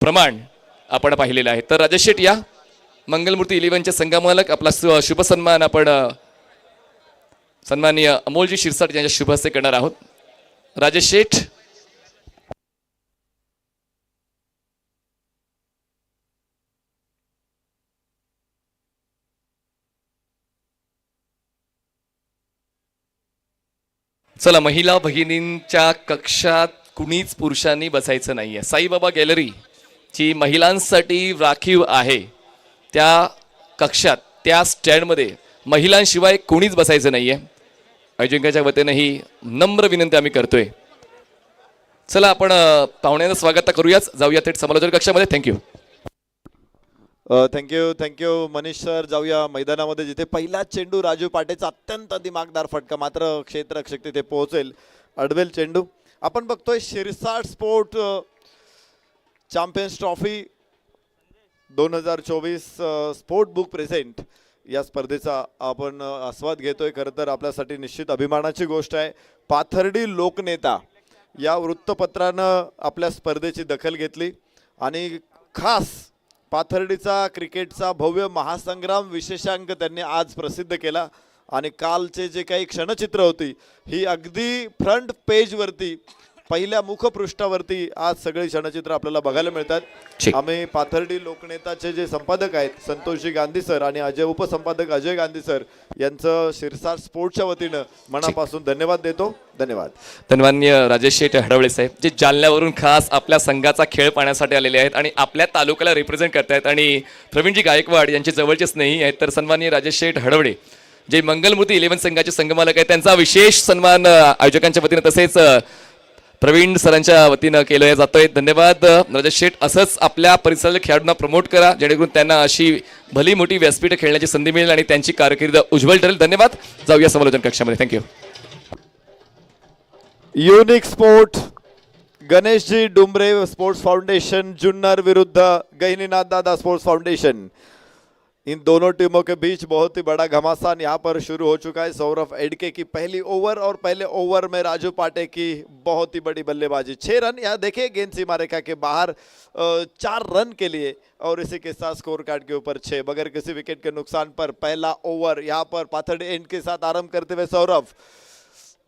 प्रमाण आपण पाहिलेलं आहे. तर राजेश शेठ या मंगलमूर्ती 11चे संघमालक आपला शुभ सन्मान आपण सन्माननीय अमोलजी शिरसाट यांच्या शुभ हस्ते करणार आहोत. राजेश शेठ. चला, महिला भगिनींच्या कक्षात कुणीच पुरुषांनी बसायचं नाहीये. साईबाबा गॅलरी जी महिलांसाठी राखीव आहे त्या कक्षात, त्या स्टँडमध्ये महिलांशिवाय कोणीच बसायचं नाहीये. अजिंक्यच्या वतीने ही नम्र विनंती आम्ही करतोय. चला, आपण पाहुण्यांचं स्वागत करूयाच. जाऊया थेट समालोचन कक्षामध्ये. थँक्यू. Thank you Manish sir. जाऊया मैदानामध्ये, जिथे पहिला चेंडू राजू पाटेचा अत्यंत दिमागदार फटका, मात्र क्षेत्ररक्षक तिथे पोहोचेल, अडवेल चेंडू. आपण बघतोय Shirsat sport champions trophy 2024 sport book present या स्पर्धेचा आपण आस्वाद घेतोय. खरं तर आपल्यासाठी निश्चित अभिमानाची गोष्ट आहे. पाथर्डी लोकनेता या वृत्तपत्रानं आपल्या स्पर्धेची दखल घेतली आणि खास पाथर्डीचा क्रिकेटचा भव्य महासंग्राम विशेषांक त्यांनी आज प्रसिद्ध केला. आणि कालचे जे काही क्षणचित्र होती ही अगदी फ्रंट पेजवरती, पहिल्या मुखपृष्ठावरती आज सगळी क्षणचित्र आपल्याला बघायला मिळतात. आम्ही पाथर्डी लोकनेताचे जे संपादक आहेत संतोषजी गांधी सर आणि उपसंपादक अजय गांधी सर यांचं शिरसाट स्पोर्ट्सच्या वतीनं मनापासून धन्यवाद देतो. धन्यवाद. धन्यवाद राजेश शेठ हडवळे साहेब, जे जालन्यावरून खास आपल्या संघाचा खेळ पाहण्यासाठी आलेले आहेत आणि आपल्या तालुक्याला रिप्रेझेंट करतायत. आणि प्रवीणजी गायकवाड यांचे जवळचे स्नेही आहेत. तर सन्माननीय राजेश शेठ हडवळे जे मंगलमूर्ती 11 संघाचे संघमालक आहेत, त्यांचा विशेष सन्मान आयोजकांच्या वतीनं तसेच प्रवीण सरांच्या वतीनं केलं जातोय. धन्यवाद राजेश शेठ. असंच आपल्या परिसरातील खेळाडूंना प्रमोट करा, जेणेकरून त्यांना अशी भली मोठी व्यासपीठ खेळण्याची संधी मिळेल आणि त्यांची कारकीर्द उज्ज्वल ठरेल. धन्यवाद. जाऊया समालोचन कक्षामध्ये. Thank you. Unique sport Ganeshji Dumre sports foundation Junnar विरुद्ध गहिनीनाथ दादा स्पोर्ट्स फाउंडेशन, इन दोनों टीमों के बीच बहुत ही बड़ा घमासान यहाँ पर शुरू हो चुका है. सौरभ एडके की पहली ओवर और पहले ओवर में राजू पाटे की बहुत ही बड़ी बल्लेबाजी. 6 रन. यहाँ देखिए गेंद सीमा रेखा के बाहर 4 रन के लिए और इसी के साथ स्कोर कार्ड के ऊपर 6 बगैर किसी विकेट के नुकसान पर पहला ओवर यहाँ पर पाथर्डी एंड के साथ आरंभ करते हुए सौरभ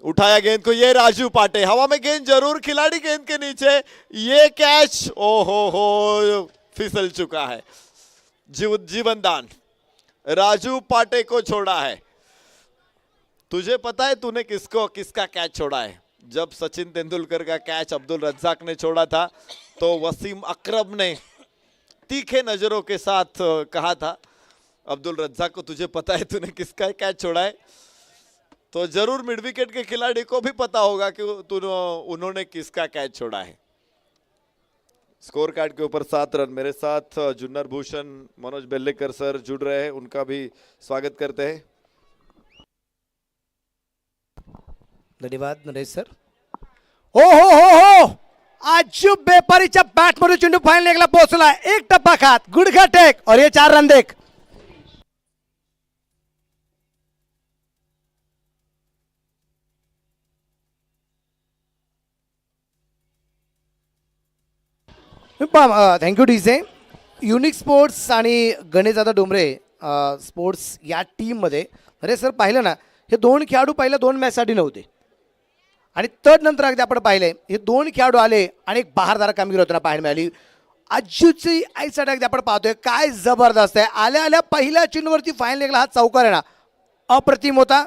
उठाया गेंद को. ये राजू पाटे हवा में गेंद जरूर, खिलाड़ी गेंद के नीचे. ये कैच हो फिसल चुका है. जीवनदान राजू पाटे को छोड़ा है. तुझे पता है तूने किसका कैच छोड़ा है? जब सचिन तेंदुलकर का कैच अब्दुल रज्जाक ने छोड़ा था तो वसीम अकरम ने तीखे नजरों के साथ कहा था अब्दुल रज्जाक को, तुझे पता है तूने किसका कैच छोड़ा है? तो जरूर मिड विकेट के खिलाड़ी को भी पता होगा कि उन्होंने किसका कैच छोड़ा है. स्कोर कार्ड के ऊपर 7 रन. मेरे साथ जुन्नर भूषण मनोज बेल्लेकर सर जुड़ रहे हैं, उनका भी स्वागत करते हैं. धन्यवाद नरेश सर. हो आजू बेपारीच्या बॅटमध्ये चेंडू फायनल एकला पोहोचला. एक टप्पा खात, गुडघा टेक और ये 4 रन देख. Thank you DJ. युनिक स्पोर्ट्स आणि गणेशदादा डोंबरे स्पोर्ट्स या टीममध्ये अरे सर पाहिलं ना, हे 2 खेळाडू पहिल्या 2 मॅचसाठी नव्हते आणि नंतर अगदी आपण पाहिले हे 2 खेळाडू आले आणि एक बहारदार कामगिरी होताना पाहायला मिळाली. आजूची आईसाठी अगदी आपण पाहतोय काय जबरदस्त आहे. आल्या आल्या पहिल्या चेंडूवरती फायनल एकला हा चौकार आहे ना, अप्रतिम होता,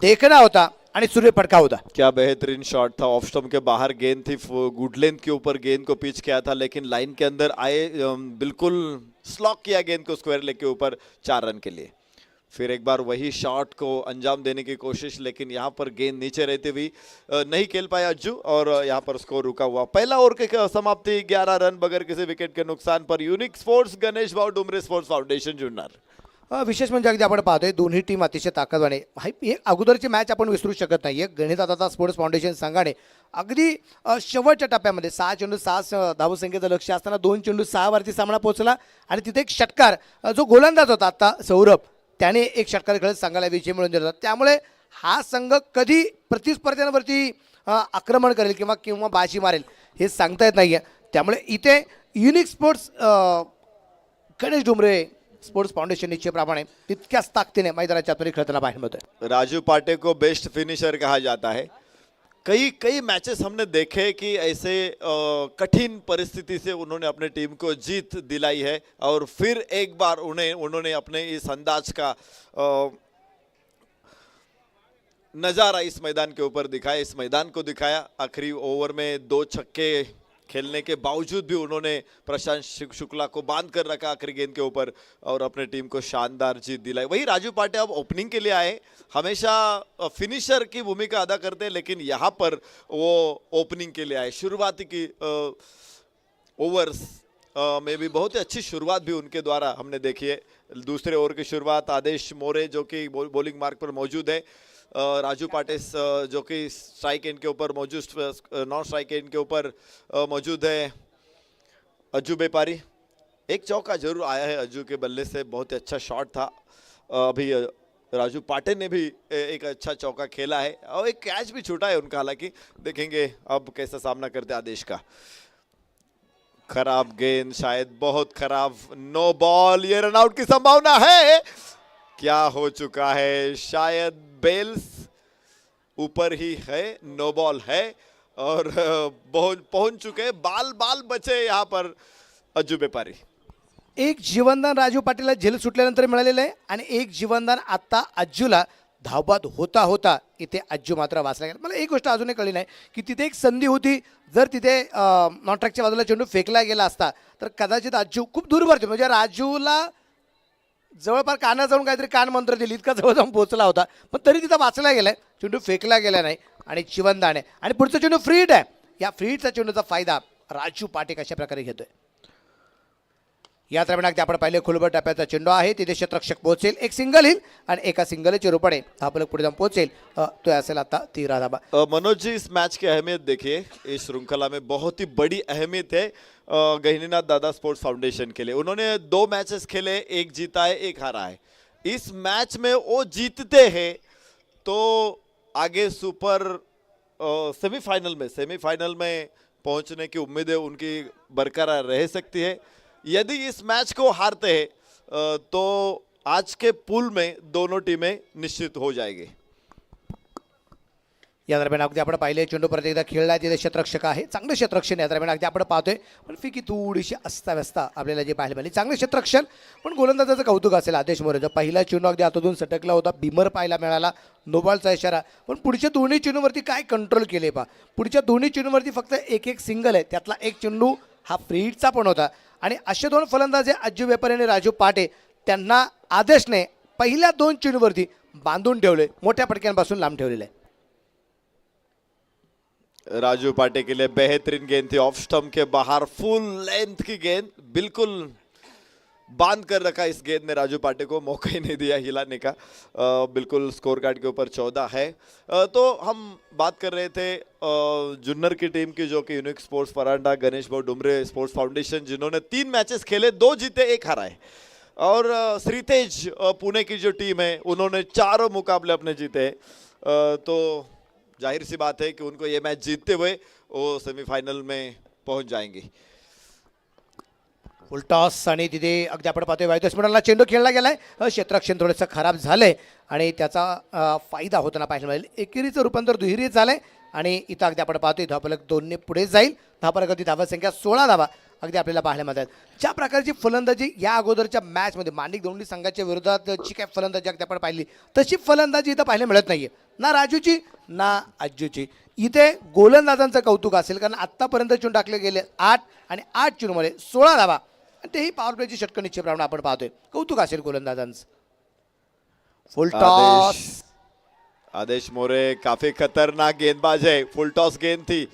देखना होता आणि सूर्य फटका होता. क्या बेहतरीन शॉट था. ऑफ स्टंप के बाहर गेंद थी, गुड लेंथ के ऊपर गेंद को पिच किया था, लेकिन लाइन के अंदर आए, बिल्कुल स्लॉक किया गेंद को स्क्वायर लेग के ऊपर 4 रन के लिए. फिर एक बार वही शॉट को अंजाम देने की कोशिश, लेकिन यहाँ पर गेंद नीचे रहते हुए नहीं खेल पाया अज्जू और यहाँ पर स्कोर रुका हुआ. पहला ओवर की समाप्ति 11 रन बगैर किसी विकेट के नुकसान पर. युनिक स्पोर्ट्स गणेश भाऊ डुमरे स्पोर्ट्स फाउंडेशन जुन्नर. विशेष म्हणजे अगदी आपण पाहतोय दोन्ही टीम अतिशय ताकदवाने. ही अगोदरची मॅच आपण विसरू शकत नाहीये. गणेशदादा स्पोर्ट्स फाउंडेशन संघाने अगदी शेवटच्या टप्प्यामध्ये 6 चेंडू 6 धावसंख्येचं लक्ष असताना 2 चेंडू 6 वरती सामना पोहोचला आणि तिथे एक षटकार जो गोलंदाज होता आता सौरभ, त्याने एक षटकार खेळत संघाला विजय मिळवून दिला. त्यामुळे हा संघ कधी प्रतिस्पर्ध्यांवरती आक्रमण करेल किंवा बाजी मारेल हे सांगता येत नाहीये. त्यामुळे इथे unique sports Ganesh Dumre sports foundation निश्चयप्रमाणे तितक्याच ताकदीने मैदानाच्या आतमध्ये खेळताना पाहायला मिळतोय. राजू पाटे को बेस्ट फिनिशर कहा जाता है. कई कई मैचेस हमने देखे कि ऐसे कठिन परिस्थिति से उन्होंने अपने टीम को जीत दिलाई है और फिर एक बार उन्होंने अपने इस अंदाज का नज़ारा इस मैदान के ऊपर दिखाया, इस मैदान को दिखाया. आखिरी ओवर में 2 छक्के खेलने के बावजूद भी उन्होंने प्रशांत शुक्ला को बांध कर रखा आखिरी गेंद के ऊपर और अपने टीम को शानदार जीत दिलाई. वही राजू पाटे अब ओपनिंग के लिए आए, हमेशा फिनिशर की भूमिका अदा करते हैं, लेकिन यहाँ पर वो ओपनिंग के लिए आए. शुरुआती की ओवर्स में भी बहुत ही अच्छी शुरुआत भी उनके द्वारा हमने देखी है. दूसरे ओवर की शुरुआत आदेश मोरे जो कि बॉलिंग मार्क पर मौजूद है, राजू पाटे जो कि स्ट्राइक एंड के ऊपर मौजूद, नॉन स्ट्राइक एंड के ऊपर मौजूद है अज्जू बेपारी. एक चौका जरूर आया है अज्जू के बल्ले से, बहुत ही अच्छा शॉट था. अभी राजू पाटे ने भी एक अच्छा चौका खेला है और एक कैच भी छूटा है उनका. हालांकि देखेंगे अब कैसा सामना करते आदेश का. खराब गेंद, शायद बहुत खराब. नो बॉल, ये रन आउट की संभावना है. क्या हो चुका है, शायद बेल्स ऊपर ही है, नो बॉल है और पहुंच चुके. बाल बाल बचे यहाँ पर अज्जू बेपारी. एक जीवनदान राजू पाटीलला झेल सुटल्यानंतर मिळालेलं आहे आणि एक जीवनदान आता अज्जूला धावबाद होता होता इथे अज्जू मात्र वाचला गेला. मला एक गोष्ट अजूनही कळली नाही की तिथे एक संधी होती, जर तिथे नॉन ट्रॅकच्या बाजूला चेंडू फेकला गेला असता तर कदाचित अज्जू खूप दूरवरती, म्हणजे राजूला जवळपास काना जाऊन काहीतरी कान मंत्र दिली इतका जवळ जाऊन पोहोचला होता, पण तरी तिथं वाचला गेलाय, चेंडू फेकला गेला नाही आणि जीवनदान आहे आणि पुढचा चेंडू फ्रीड आहे. या फ्रीडचा चेंडूचा फायदा राजू पाटे कशा प्रकारे घेतोय. या दरम्यान अगदी आपण पाहिले खोलवर टप्प्याचा चेंडू आहे, तिथे क्षेत्ररक्षक पोहोचेल, एक सिंगल येईल आणि एका सिंगलचे रूपाने हा पलक पुढे जाऊन पोहोचेल. तो असेल आता 13 धाबा. मनोज जी, इस मैच की अहमियत देखिए, इस श्रृंखला में बहुत ही बड़ी अहमियत है गहिनीनाथ दादा स्पोर्ट्स फाउंडेशन के लिए. उन्होंने 2 मैचेस खेले, एक जीता है, एक हारा है. इस मैच में वो जीतते हैं तो आगे सुपर सेमीफाइनल में पहुंचने की उम्मीदें उनकी बरकरार रह सकती है. यदि इस मैच को हारते हैं तो आज के पूल में दोनों टीमें निश्चित हो जाएगी. या दरम्यान अगदी आपण पाहिले चेंडू परत एकदा खेळला, तिथे क्षेत्ररक्षक आहे, चांगलं क्षेत्ररक्षण या दरम्यान अगदी आपण पाहतोय, पण फिकी थोडीशी अस्ताव्यस्त आपल्याला जे पाहायला मिळाली. चांगलं क्षेत्ररक्षण, पण गोलंदाजाचं कौतुक असेल आदेश मोरेचा. पहिला चेंडू अगदी हातातून सटकला होता, बिमर पाहायला मिळाला, नो बॉलचा इशारा, पण पुढच्या दोन्ही चेंडूवरती काय कंट्रोल केले पहा. पुढच्या दोन्ही चेंडूवरती फक्त एक एक सिंगल आहे, त्यातला एक चेंडू हा फ्रीडचा पण होता आणि असे 2 फलंदाज अज्जू बेपारी आणि राजू पाटे, त्यांना आदेशने पहिल्या 2 चेंडूवरती बांधून ठेवले, मोठ्या फटक्यांपासून लांब ठेवलेले आहे. राजू पाटे के लिए बेहतरीन गेंद थी, ऑफ स्टंप के बाहर फुल लेंथ की गेंद, बिल्कुल बांध कर रखा इस गेंद ने राजू पाटे को, मौका ही नहीं दिया हिलाने का. बिल्कुल स्कोर कार्ड के ऊपर 14 है. तो हम बात कर रहे थे जुन्नर की टीम की, जो कि यूनिक स्पोर्ट्स परांडा गणेश भाऊ डुमरे स्पोर्ट्स फाउंडेशन, जिन्होंने 3 मैचेस खेले, 2 जीते, 1 हारा है. और श्रीतेज पुणे की जो टीम है, उन्होंने 4 मुकाबले अपने जीते हैं. तो जाहिर सी बात है कि उनको ये मैच जीतते हुए वो सेमीफाइनल में पहुंच जाएंगे. फुल टॉस आणि तिथे अगदी आपण पाहतोय वाईट स्पिनरला चेंडू खेळला गेलाय, क्षेत्ररक्षण थोडंसं खराब झालंय आणि त्याचा फायदा होताना पाहायला मिळेल. एकेरीचं रूपांतर दुहेरीत झालंय आणि इथं अगदी आपण पाहतोय धावफलक 2ने पुढे जाईल. धावफलक अगदी धावा संख्या 16 धावा अगदी आपल्याला पाहायला मिळतात. ज्या प्रकारची फलंदाजी या अगोदरच्या मॅचमध्ये मांडिक दोंडी संघाच्या विरोधात जी काय फलंदाजी अगदी आपण पाहिली, तशी फलंदाजी इथं पाहायला मिळत नाहीये, ना राजूची ना अज्जूची. इथे गोलंदाजांचं कौतुक असेल, कारण आत्तापर्यंत चेंडू टाकले गेले 8 आणि 8 चेंडूमध्ये 16 धावा, आणि तेही पॉवर प्लेची षटकं निश्चितप्रमाणे आपण पाहतोय. कौतुक असेल गोलंदाजांचं. फुल टॉस, आदेश मोरे काफी खतरनाक गेंदबाज है, फुल टॉस गेंद थी.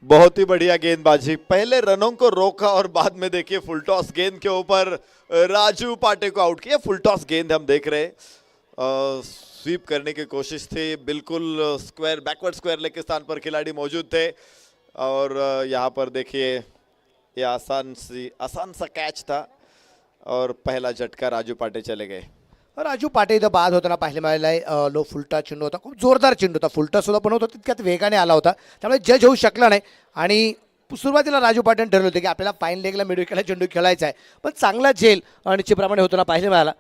बहुत ही बढ़िया गेंदबाजी, पहले रनों को रोका और बाद में देखिए फुल टॉस गेंद के ऊपर राजू पाटे को आउट किया. फुल टॉस गेंद हम देख रहे, स्वीप करने की कोशिश थी, बिल्कुल स्क्वायर बैकवर्ड स्क्वायर लेग के स्थान पर खिलाड़ी मौजूद थे. और यहाँ पर देखिए ये आसान सा कैच था और पहला झटका राजू पाटे चले गए. राजू पाटे इथं बाद होताना पाहायला मिळालेला आहे. लो फुलटा चेंडू होता, खूप जोरदार चेंडू होता. फुलटा सुद्धा बनवत होता, तितक्यात वेगाने आला होता, त्यामुळे जज होऊ शकला नाही. आणि सुरुवातीला राजू पाटेने ठरवलं होतं की आपल्याला फाईन लेगला मिडविकेटला चेंडू खेळायचा आहे, पण चांगला झेल निश्चितप्रमाणे होताना पाहायला मिळाला.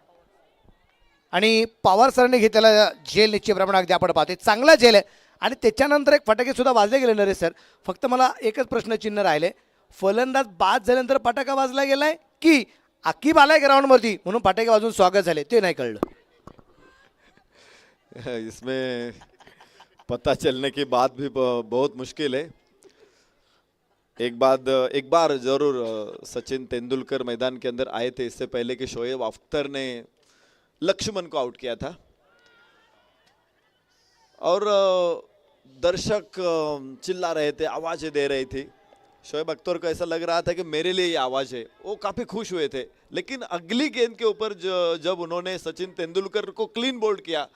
आणि पवार सरांनी घेतलेला झेल निश्चितप्रमाणे अगदी आपण पाहतोय चांगला झेल आहे. आणि त्याच्यानंतर एक फटाके सुद्धा वाजले गेले नरेश सर. फक्त मला एकच प्रश्नचिन्ह राहिले, फलंदाज बाद झाल्यानंतर फटाका वाजला गेलाय की आकीब आलाय ग्राउंडवरती म्हणून फटाके वाजून स्वागत झाले, ते नाही कळलं. इसमें पता चलने की बात भी बहुत मुश्किल है. एक बार जरूर सचिन तेंदुलकर मैदान के अंदर आए थे इससे पहले कि शोएब अख्तर ने लक्ष्मण को आउट किया था और दर्शक चिल्ला रहे थे, आवाजें दे रही थी. शोएब अख्तर को ऐसा लग रहा था कि मेरे लिए ये आवाज़ है, वो काफ़ी खुश हुए थे. लेकिन अगली गेंद के ऊपर जब उन्होंने सचिन तेंदुलकर को क्लीन बोल्ड किया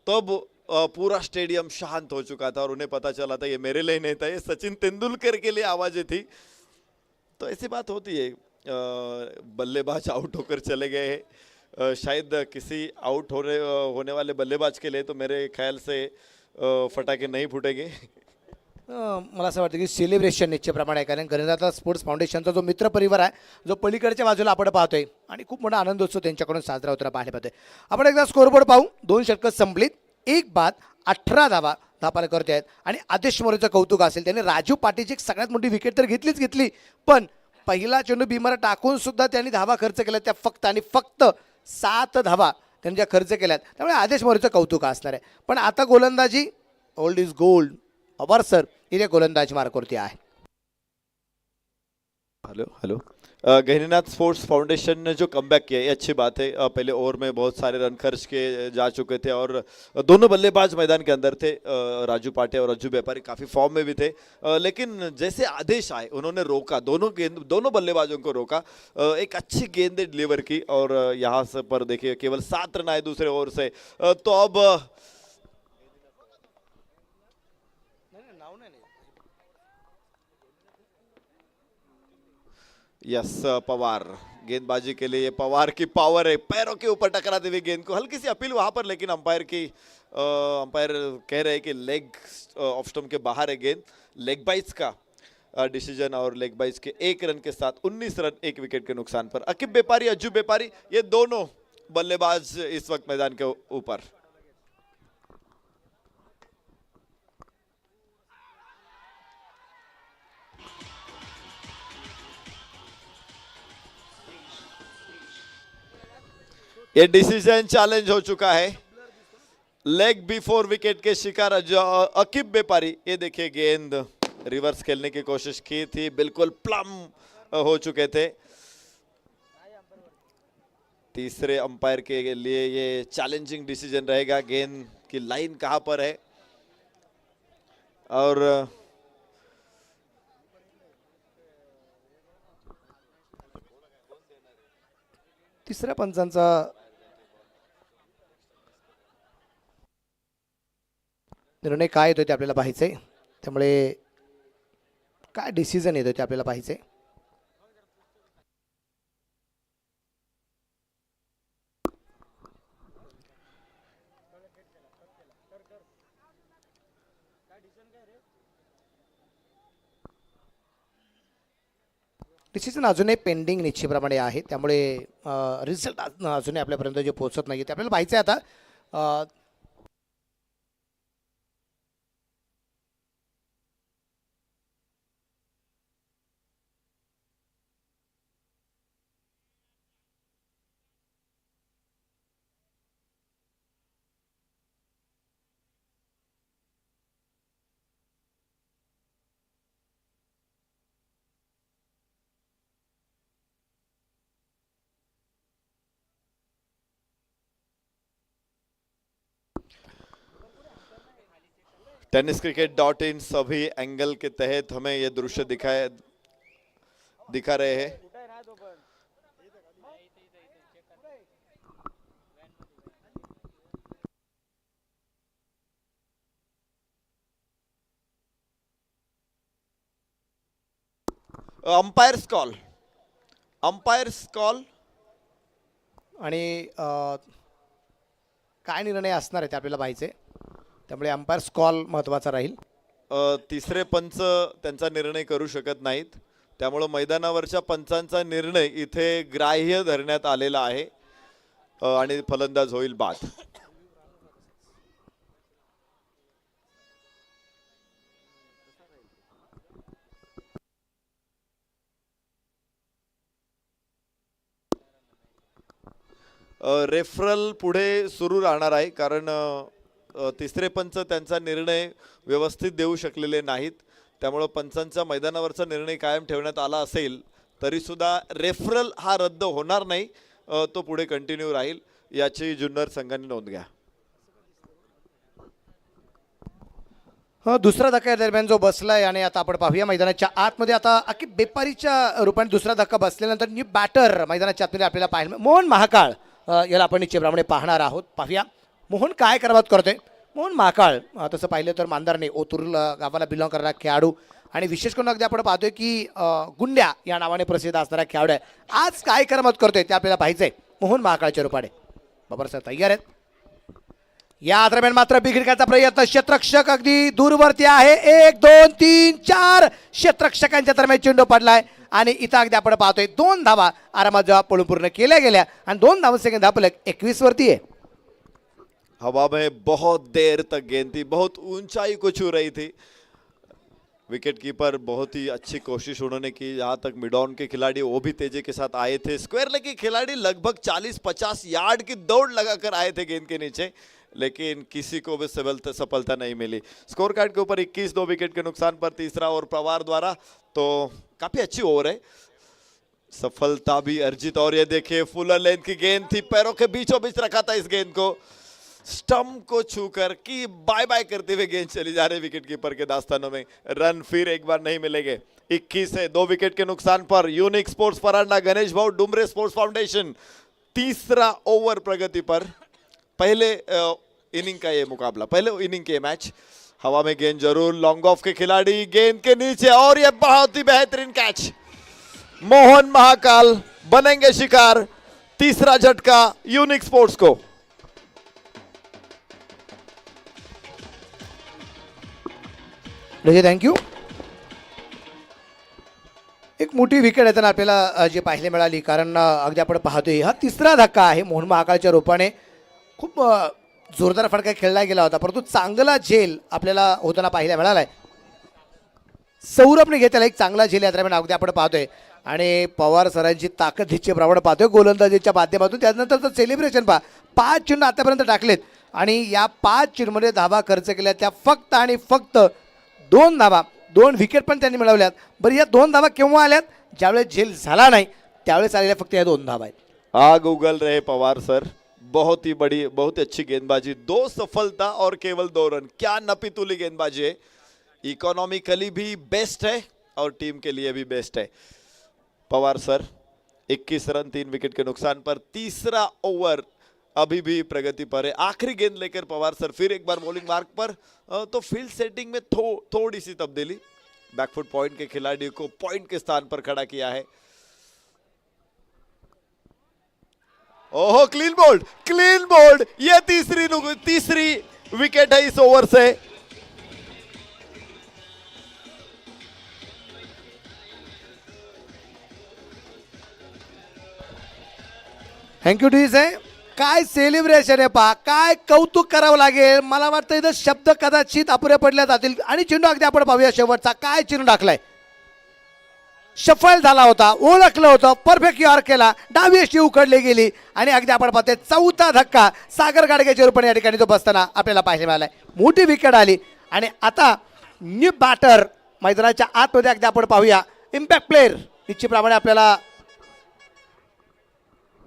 तब पूरा स्टेडियम शांत हो चुका था और उन्हें पता चला था ये मेरे लिए नहीं था, ये सचिन तेंदुलकर के लिए आवाज़ें थी. तो ऐसी बात होती है. बल्लेबाज आउट होकर चले गए हैं. शायद किसी आउट होने वाले बल्लेबाज के लिए तो मेरे ख्याल से फटाके नहीं फूटेंगे. मला असं वाटतं की सेलिब्रेशन निश्चितप्रमाणे आहे, कारण गणेशदादा स्पोर्ट्स फाउंडेशनचा जो मित्र परिवार आहे जो पलीकडच्या बाजूला आपण पाहतोय आणि खूप मोठा आनंदोत्सव त्यांच्याकडून साजरा होताना पाहायला पाहतोय. आपण एकदा स्कोरबोर्ड पाहू. 2 षटकं संपलीत, 1 बाद, 18 धावा करते आहेत. आणि आदेश मोरेचं कौतुक असेल, त्यांनी राजू पाटीची एक सगळ्यात मोठी विकेट तर घेतली, पण पहिला चेंडू बिमार टाकून सुद्धा त्यांनी धावा खर्च केल्या. त्या फक्त 7 धावा त्यांनी ज्या खर्च केल्यात, त्यामुळे आदेश मोरेचं कौतुक असणार आहे. पण आता गोलंदाजी old is gold. Pawar sir इथे गोलंदाजी मार्कवरती आहे. हेलो गहनीनाथ स्पोर्ट्स फाउंडेशन ने जो कमबैक किया ये अच्छी बात है. पहले ओवर में बहुत सारे रन खर्च किए जा चुके थे और दोनों बल्लेबाज मैदान के अंदर थे. राजू पाटे और रज्जू व्यापारी काफ़ी फॉर्म में भी थे, लेकिन जैसे आदेश आए उन्होंने रोका, दोनों बल्लेबाजों को रोका. एक अच्छी गेंद डिलीवर की और यहाँ से पर देखिए केवल 7 रन आए दूसरे ओवर से. तो अब यस पवार गेंदबाजी के लिए, ये पवार की पावर है, पैरों के ऊपर टकराते हुए गेंद को. हल्की सी अपील वहां पर, लेकिन अंपायर कह रहे हैं कि लेग ऑफ स्टंप के बाहर है गेंद. लेग बाइट्स का डिसीजन और लेग बाइट्स के 1 रन के साथ 19 रन 1 विकेट के नुकसान पर अकीब व्यापारी, अज्जू व्यापारी ये दोनों बल्लेबाज इस वक्त मैदान के ऊपर. ये डिसीजन चैलेंज हो चुका है. लेग बिफोर विकेट के शिकार अकीब व्यापारी. ये देखिए गेंद रिवर्स खेलने की कोशिश की थी, बिल्कुल प्लम हो चुके थे. तीसरे अंपायर के लिए ये चैलेंजिंग डिसीजन रहेगा, गेंद की लाइन कहां पर है. और तिसऱ्या पंचांचा निर्णय काय येतोय ते आपल्याला पाहायचंय, त्यामुळे काय डिसिजन येतोय ते आपल्याला पाहायचंय. डिसिजन अजूनही पेंडिंग निश्चितप्रमाणे आहे, त्यामुळे रिझल्ट अजूनही आपल्यापर्यंत जे पोहोचत नाही ते आपल्याला पाहायचं आहे. आता tenniscricket.in सभी एंगल के तहत हमें ये दृश्य दिखा रहे हैं. Umpires call. Umpires call. आणि काय निर्णय असणार आहे ते आपल्याला पाहायचे, त्यामुळे अंपायर्स कॉल महत्त्वाचा राहील. तिसरे पंच त्यांचा निर्णय करू शकत नाहीत, त्यामुळं मैदानावरच्या पंचांचा निर्णय इथे ग्राह्य धरण्यात आलेला आहे आणि फलंदाज होईल बाद. रेफरल पुढे सुरू राहणार आहे, कारण तिसरे पंच त्यांचा निर्णय व्यवस्थित देऊ शकलेले नाहीत, त्यामुळं पंचांचा मैदानावरचा निर्णय कायम ठेवण्यात आला असेल तरीसुद्धा रेफरल हा रद्द होणार नाही, तो पुढे कंटिन्यू राहील, याची जुन्नर संघाने नोंद घ्या. दुसरा धक्का या दरम्यान जो बसलाय आणि आता आपण पाहूया मैदानाच्या आतमध्ये आता अख्खी बेपारीच्या रूपाने दुसरा धक्का बसल्यानंतर न्यू बॅटर मैदानाच्या आतमध्ये आपल्याला पाहायला मोहन महाकाळ याला आपण निश्चितप्रमाणे पाहणार आहोत. पाहूया मोहन काय करावत करतोय. मोहन महाकाळ तसं पाहिलं तर मांदारने ओतूर गावाला बिलॉंग करणारा खेळाडू आणि विशेष करून अगदी आपण पाहतोय की गुंड्या या नावाने प्रसिद्ध असणारा खेळाडू आहे. आज काय करावत करतोय ते आपल्याला पाहायचंय मोहन महाकाळच्या रूपाने. बाबर सर तयार आहेत. या दरम्यान मात्र बिघडण्याचा प्रयत्न, क्षेत्ररक्षक अगदी दूरवरती आहे. 1 2 3 4 क्षेत्ररक्षकांच्या दरम्यान चेंडू पडलाय आणि इथं अगदी आपण पाहतोय 2 धावा आरामात जेव्हा पळून पूर्ण केल्या गेल्या आणि 2 धावा सेकंड धापलक 21 वरती है. हवा में बहुत देर तक गेंद थी, बहुत ऊंचाई को छू रही थी. विकेट कीपर बहुत ही अच्छी कोशिश उन्होंने की, यहाँ तक मिड ऑन के खिलाड़ी वो भी तेजी के साथ आए थे. स्क्वायर लेग के खिलाड़ी लगभग 40-50 यार्ड की दौड़ लगाकर आए थे गेंद के नीचे, लेकिन किसी को भी सफलता नहीं मिली. स्कोर कार्ड के ऊपर 21 2 विकेट के नुकसान पर तीसरा ओवर पवार द्वारा, तो काफी अच्छी ओवर है, सफलता भी अर्जित. और ये देखिए फुल लेंथ की गेंद थी, पैरों के बीचों बीच रखा था इस गेंद को, स्टंप को छूकर की बाय बाय करते हुए गेंद चली जा रही विकेट कीपर के दास्तानों में. रन फिर एक बार नहीं मिलेंगे. 21 है 2 विकेट के नुकसान पर. यूनिक स्पोर्ट्स परांडा गणेश भाऊ डुमरे स्पोर्ट्स फाउंडेशन तीसरा ओवर प्रगति पर. पहले इनिंग का ये मुकाबला, पहले इनिंग के मैच. हवा में गेंद जरूर, लॉन्ग ऑफ के खिलाड़ी गेंद के नीचे और ये बहुत ही बेहतरीन कैच. मोहन महाकाल बनेंगे शिकार. तीसरा झटका यूनिक स्पोर्ट्स को. थँक्यू. एक मोठी विकेट येताना आपल्याला जे पाहायला मिळाली, कारण अगदी आपण पाहतोय हा तिसरा धक्का आहे मोहन महाकाळच्या रूपाने. खूप जोरदार फटका खेळला गेला होता, परंतु चांगला झेल आपल्याला होताना पाहायला मिळालाय. सौरभने घेतलेला एक चांगला झेल या दरम्यान अगदी आपण पाहतोय आणि पवार सरांची ताकद हिचे प्रमाण पाहतोय गोलंदाजीच्या माध्यमातून. त्यानंतर सेलिब्रेशन पहा, 5 चेंडू आतापर्यंत टाकलेत आणि या 5 चेंडूमध्ये धावा खर्च केल्या त्या फक्त आणि फक्त 2 धावा. 2 विकेट पण त्यांनी मिळवल्यात. बरं, या 2 धावा केव्हा आल्यात? ज्यावेळेस झेल झाला नाही त्यावेळेस आलेल्या फक्त या 2 धावा आहेत. आग उगल रहे पवार सर, बहुत ही बड़ी बहुत अच्छी गेंदबाजी, 2 सफलता और केवल 2 रन. क्या नपीतुली गेंदबाजी है, इकोनॉमिकली भी बेस्ट है और टीम के लिए भी बेस्ट है. पवार सर 21 रन 3 विकेट के नुकसान पर. तीसरा ओवर अभी भी प्रगति पर है. आखिरी गेंद लेकर पवार सर फिर एक बार बॉलिंग मार्क पर. तो फील्ड सेटिंग में थोड़ी सी तब्दीली. बैकफुट पॉइंट के खिलाड़ी को पॉइंट के स्थान पर खड़ा किया है. ओहो, क्लीन बोल्ड, क्लीन बोल्ड. ये तीसरी विकेट है इस ओवर से. थँक्यू डी से. काय सेलिब्रेशन आहे पहा, काय कौतुक करावं लागेल. मला वाटतं इथं शब्द कदाचित अपुरे पडल्या जातील. आणि चेंडू अगदी आपण पाहूया शेवटचा काय चेंडू टाकलाय. सफल झाला होता, ओळखलं होतं, परफेक्ट यॉर केला, डावी अशी उकडली गेली आणि अगदी आपण पाहतोय 4था धक्का सागर गाडगेच्या रूपाने या ठिकाणी तो बसताना आपल्याला पाहायला मिळालाय. मोठी विकेट आली आणि आता न्यू बॅटर मैदानाच्या आतमध्ये अगदी आपण पाहूया. इम्पॅक्ट प्लेअर निश्चितप्रमाणे आपल्याला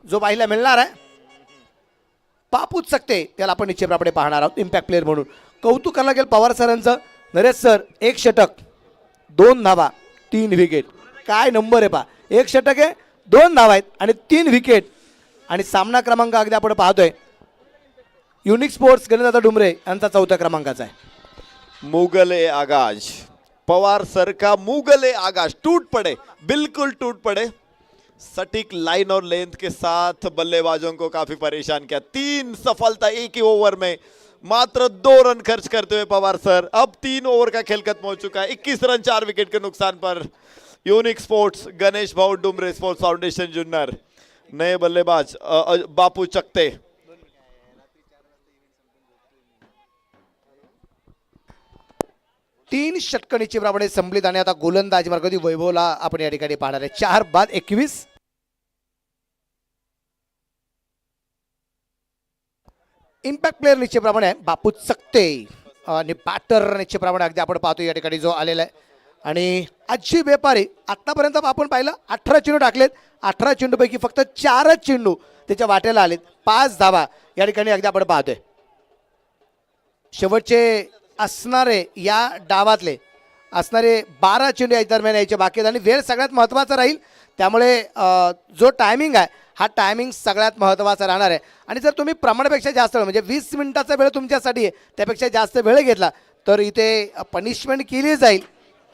जो पाहायला मिळणार आहे पापूच सकते, त्याला आपण निश्चितप्रमाणे पाहणार आहोत इम्पॅक्ट प्लेअर म्हणून. कौतुक करायला गेलं पवार सरांचं. नरेश सर 1 षटक 2 धावा 3 विकेट. काय नंबर आहे पहा, 1 षटक आहे, 2 धावा आहेत आणि 3 विकेट. आणि सामना क्रमांक अगदी आपण पाहतोय युनिक स्पोर्ट्स गणेशदादा डुमरे यांचा 4थ्या क्रमांकाचा आहे. मुगल ए आगाज पवार सर का मुगले आगाज टूट पड़े, बिल्कुल टूट पड़े। सटीक लाइन और लेंथ के साथ बल्लेबाजों को काफी परेशान किया। 3 सफलता एक ही ओवर में, मात्र 2 रन खर्च करते हुए पवार सर। अब 3 ओवर का खेल खत्म हो चुका है। 21 रन 4 विकेट के नुकसान पर यूनिक स्पोर्ट्स गणेश भाऊ डुमरे स्पोर्ट्स फाउंडेशन जुन्नर, नए बल्लेबाज बापू चकते। तीन षटकं निश्चितप्रमाणे संपलीत आणि आता गोलंदाजी मार्गावरती वैभवला आपण या ठिकाणी पाहणार आहे। 4 बाद 21। इम्पॅक्ट प्लेअर निश्चितप्रमाणे बापू चकते आणि बॅटर निश्चितप्रमाणे अगदी आपण पाहतो या ठिकाणी जो आलेला आहे। आणि आजची व्यापारी आतापर्यंत आपण पाहिलं 18 चेंडू टाकलेत, 18 चेंडूपैकी फक्त 4च चेंडू त्याच्या वाट्याला आलेत, 5 धावा या ठिकाणी अगदी आपण पाहतोय। शेवटचे असणारे या डावातले असणारे 12 चेंडू या दरम्यान यायचे बाकी आहेत आणि वेळ सगळ्यात महत्त्वाचा राहील। त्यामुळे जो टायमिंग आहे हा टायमिंग सगळ्यात महत्त्वाचा राहणार आहे। आणि जर तुम्ही प्रमाणापेक्षा जास्त वेळ म्हणजे 20 मिनिटाचा वेळ तुमच्यासाठी आहे, त्यापेक्षा जास्त वेळ घेतला तर इथे पनिशमेंट केली जाईल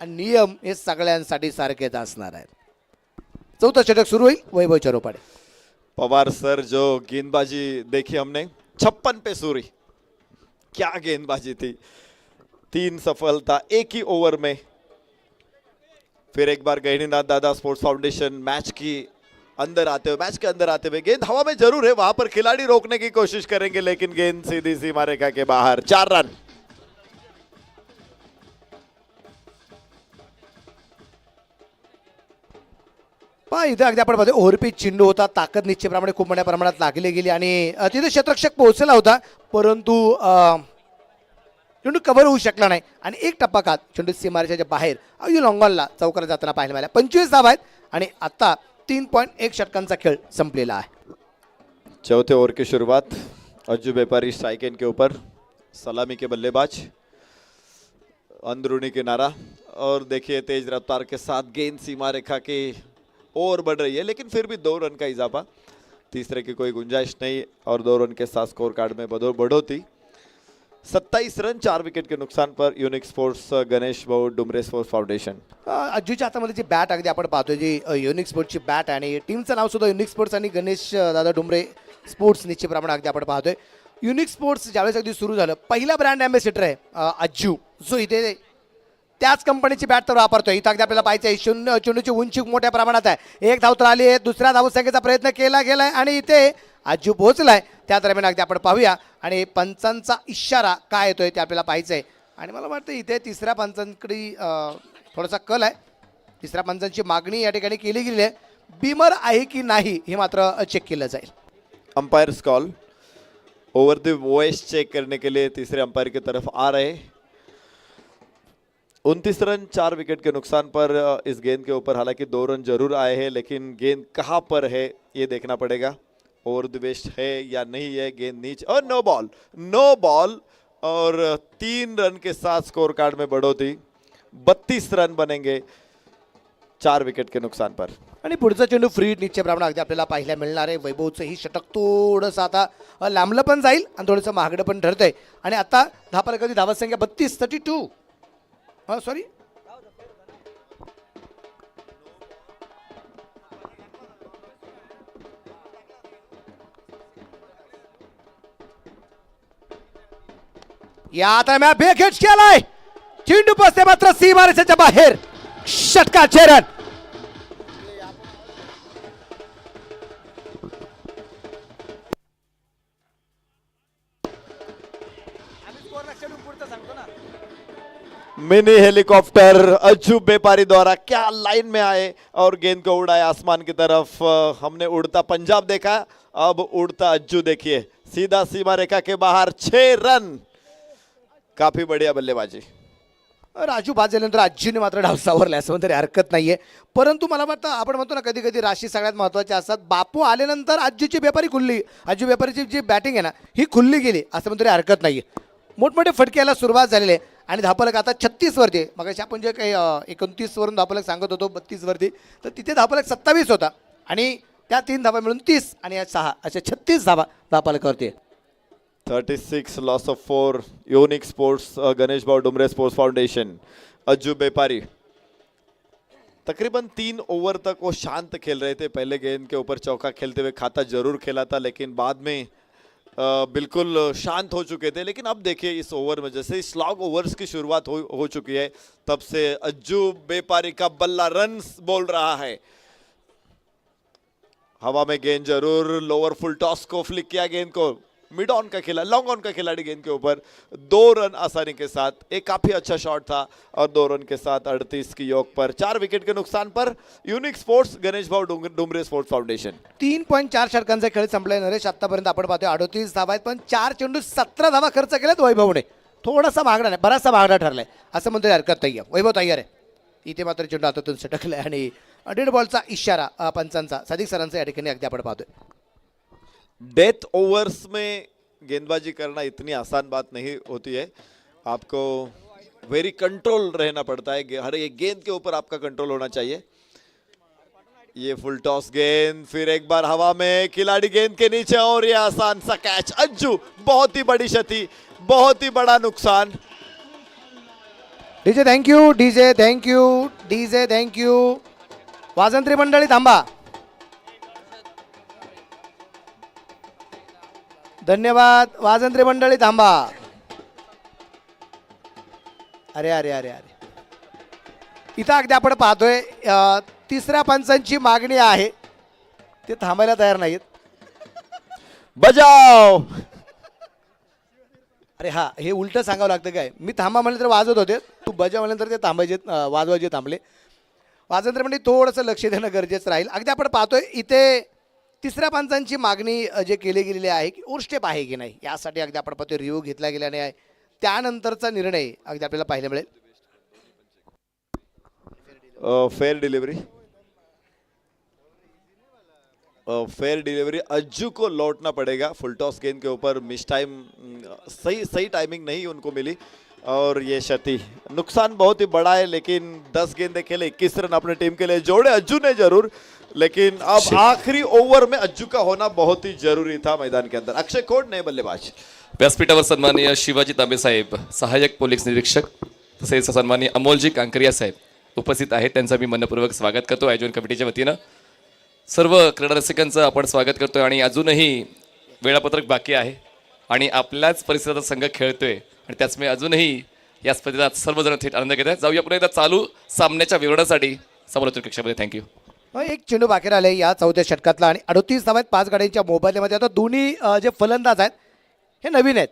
आणि नियम हे सगळ्यांसाठी सारखेच असणार आहेत। चौथं षटक सुरू होईल वैभव चरोपाडे। पवार सर जो गेंदबाजी देखी हमने 56 पे सूरी, क्या गेंदबाजी थी। 3 सफलता एक ही ओवर में। फिर एक बार गहनीनाथ दादा स्पोर्ट्स फाउंडेशन मैच के अंदर आते हुए गेंद हवा में जरूर है, वहां पर खिलाड़ी रोकने की कोशिश करेंगे लेकिन गेंद सीधी सीमा रेखा के बाहर। 4 रन। पहा इथे अगदी आपण पाहतो ओव्हरपिच चेंडू होता, ताकद निश्चितप्रमाणे खूप मोठ्या प्रमाणात लागली गेली आणि तिथे क्षेत्ररक्षक पोहोचला होता परंतु चेंडू कव्हर होऊ शकला नाही आणि एक टप्पा खात चेंडू सीमारेषेच्या बाहेर अगदी लॉंगॉनला चौकाला जाताना पाहायला मिळाला। 25 धावा आहेत आणि आता 3.1 षटकांचा खेळ संपलेला आहे। चौथे ओवर की शुरुआत, अज्जू व्यापारी स्ट्राइक एंड के ऊपर, सलामी के बल्लेबाज, अंदरूनी किनारा और देखिए तेज रफ्तार के साथ गेंद सीमा रेखा के और बढ़ रही है लेकिन फिर भी 2 रन का इजाफा, तीसरे की कोई गुंजाइश नहीं और 2 रन के साथ स्कोर कार्ड में बढ़ोतरी। 27 रन 4 विकेट के नुकसान पर यूनिक स्पोर्ट्स गणेश भाऊ डुमरे स्पोर्ट्स फाउंडेशन। अज्जूच्या हातामध्ये जी बॅट अगदी आपण पाहतोय जी युनिक स्पोर्ट्सची बॅट आणि टीमचं नाव सुद्धा युनिक स्पोर्ट्स आणि गणेश दादा डुमरे स्पोर्ट्स निश्चितप्रमाणे अगदी आपण पाहतोय। युनिक स्पोर्ट्स ज्यावेळेस अगदी सुरू झालं, पहिला ब्रँड अँबॅसिडर आहे अज्जू, जो इथे त्याच कंपनीची बॅट तर वापरतोय। इथं अगदी आपल्याला पाहायचं आहे चेंडूची उंची मोठ्या प्रमाणात आहे। एक धाव तर आली आहे, दुसऱ्या धावसंख्येचा प्रयत्न केला गेलाय आणि इथे अज्जू पोहोचलाय। त्या दरम्यान अगदी आपण पाहूया आणि पंचांचा इशारा काय येतोय ते आपल्याला पाहायचं आहे आणि मला वाटतं इथे तिसऱ्या पंचांकडे थोडासा कल आहे। तिसऱ्या पंचांची मागणी या ठिकाणी केली गेली आहे, बीमर आहे की नाही हे मात्र चेक केलं जाईल। Umpire's call over the voice check करने के लिए तीसरे अंपायर की तरफ आ रहे। 29 रन 4 विकेट के नुकसान पर इस गेंद के ऊपर हालांकि 2 रन जरूर आए हैं लेकिन गेंद कहां पर है ये देखना पड़ेगा। ओवर द वेस्ट है या नहीं है, गेंद नीचे और नो बॉल और 3 रन के साथ स्कोर कार्ड में बढ़ोतरी। 32 रन बनेंगे 4 विकेट के नुकसान पर। आणि पुढचा चेंडू फ्री निश्चितप्रमाणे अगदी आपल्याला पाहायला मिळणार आहे। वैभवचं ही षटक थोडंसं आता लांबलं पण जाईल आणि थोडंसं महागडं पण ठरतंय आणि आता धापाला धावसंख्या 32 सॉरी या आता मी बेखेच केलाय, चेंडू पोचते मात्र सीमारेषेच्या बाहेर, षटकाचे रन। मिनी हेलीकॉप्टर अज्जू व्यापारी द्वारा क्या लाइन में आए और गेंद को उड़ाया आसमान की तरफ। हमने उड़ता पंजाब देखा, अब उड़ता अज्जू देखिए, सीधा सीमा रेखा के बाहर। 6 रन, काफी बढ़िया बल्लेबाजी। राजू बाद झाल्यानंतर अज्जूने मात्र डाव सावरला असं तरी हरकत नाहीये, परंतु मला वाटतं आपण म्हणतो ना कधी कधी राशी सगळ्यात महत्त्वाची असतात। बापू आल्यानंतर अज्जूची व्यापारी खुलली, अज्जू व्यापारीची जी बॅटिंग आहे ना ही खुलली गेली असं तरी हरकत नाहीये। मोठमोठे फटके यायला सुरुवात झालेली आहे आणि धापलक आता 36 वरती आहे। मग आपण जे काही 29 वरून धापलक सांगत होतो 32 वरती, तर तिथे धापलक 27 होता आणि त्या 3 धावा मिळून 30 आणि या 6 अशा 36 धावा धापलकावरती आहे। 36 loss of 4 unique sports Ganesh भाऊ डुमरे स्पोर्ट्स फाउंडेशन। अज्जू बेपारी। तकरीबन 3 ओवर तक वो शांत खेल रहे थे। पहले गेंद के ऊपर चौका खेलते हुए खाता जरूर खेला था, लेकिन बाद में बिल्कुल शांत हो चुके थे। लेकिन अब देखिए इस ओवर में जैसे ही स्लॉग ओवर्स की शुरुआत हो चुकी है, तब से अज्जू बेपारी का बल्ला रन्स बोल रहा है। हवा में गेंद जरूर, लोअर फुल टॉस को फ्लिक किया गेंद को, मिड ऑन का खेला, लॉन्ग ऑन का खिलाड़ी गेंद के ऊपर 2 रन आसानी के साथ। एक काफी अच्छा शॉट था और 2 रन के साथ 38 की योग पर 4 विकेट के नुकसान पर युनिक स्पोर्ट्स गणेश भाऊ डुमरे स्पोर्ट्स फाउंडेशन। 3.4 षटकांचा खेळ संपलाय नरेश। आतापर्यंत आपण पाहतोय 38 धावा आहेत, पण 4 चेंडू 17 धावा खर्च केल्यात वैभवने। थोडासा मागणा नाही, बराचसा मागणा ठरलाय असं म्हणतोय हरकत नाही आहे। वैभव तयार आहे, इथे मात्र चेंडू हातातून सटकलाय आणि डेड बॉलचा इशारा पंचांचा, सादिक सरांचा या ठिकाणी अगदी आपण पाहतोय। डेथ ओवर्स में गेंदबाजी करना इतनी आसान बात नहीं होती है। आपको वेरी कंट्रोल रहना पड़ता है, हर एक गेंद के ऊपर आपका कंट्रोल होना चाहिए। ये फुल टॉस गेंद, फिर एक बार हवा में, खिलाड़ी गेंद के नीचे और ये आसान सा कैच। अज्जू, बहुत ही बड़ी क्षति, बहुत ही बड़ा नुकसान। DJ thank you, DJ thank you, DJ thank you. वाजंत्री मंडळी थांबा, धन्यवाद। वाजंत्री मंडळी थांबा। अरे अरे अरे अरे, इथं अगदी आपण पाहतोय तिसऱ्या पंचांची मागणी आहे, ते थांबायला तयार नाहीत। बजाव। अरे हा, हे उलट सांगावं लागतं काय? मी थांबा म्हणलं तर वाजत होते, तू बजाव म्हणलं तर ते थांबायचे, वाजवायचे थांबले। वाजंत्री मंडळी थोडंसं लक्ष देणं गरजेचं राहील। अगदी आपण पाहतोय इथे तिसऱ्या पंचांची मागणी जे केली गेलेली आहे की ओव्हरस्टेप आहे की नाही, यासाठी अगदी आपण पाहतोय रिव्ह्यू घेतला गेला नाही आहे, त्यानंतरचा निर्णय अगदी आपल्याला पाहायला मिळेल। Fair delivery, fair delivery. Ajju को लौटना पड़ेगा। फुल टॉस गेंद के ऊपर मिस टाइम, सही टाइमिंग नहीं उनको मिली और ये क्षति, नुकसान बहुत ही बड़ा है। लेकिन 10 गेंदे खेले, 21 रन अपने टीम के लिए जोड़े अज्जू ने जरूर, लेकिन अब आखिरी ओवर में अज्जू का होना बहुत ही जरूरी था मैदान के अंदर। अक्षय खोड नए बल्लेबाज। व्यासपीठावर सन्माननीय शिवाजी तांबे साहेब, सहाय्यक पोलीस निरीक्षक, तसेच सन्माननीय अमोलजी कांकरिया साहेब उपस्थित आहेत, त्यांचं मी मनपूर्वक स्वागत करतो आयोजन कमिटीच्या वतीनं। सर्व क्रीडा रसिकांचं आपण स्वागत करतोय आणि अजूनही वेळापत्रक बाकी आहे आणि आपल्याच परिसरात संघ खेळतोय आणि त्याचमुळे अजूनही या स्पर्धेत सर्वजण थेट आनंद घेत आहेत। जाऊया पुन्हा एकदा चालू सामन्याच्या विवरणासाठी समालोचन कक्षामध्ये। थँक्यू। एक चेंडू बाकी राहिले या 4थ्या षटकातला आणि 38 धावा आहेत 5 गाड्यांच्या मोबाईलमध्ये। आता दोन्ही जे फलंदाज आहेत हे नवीन आहेत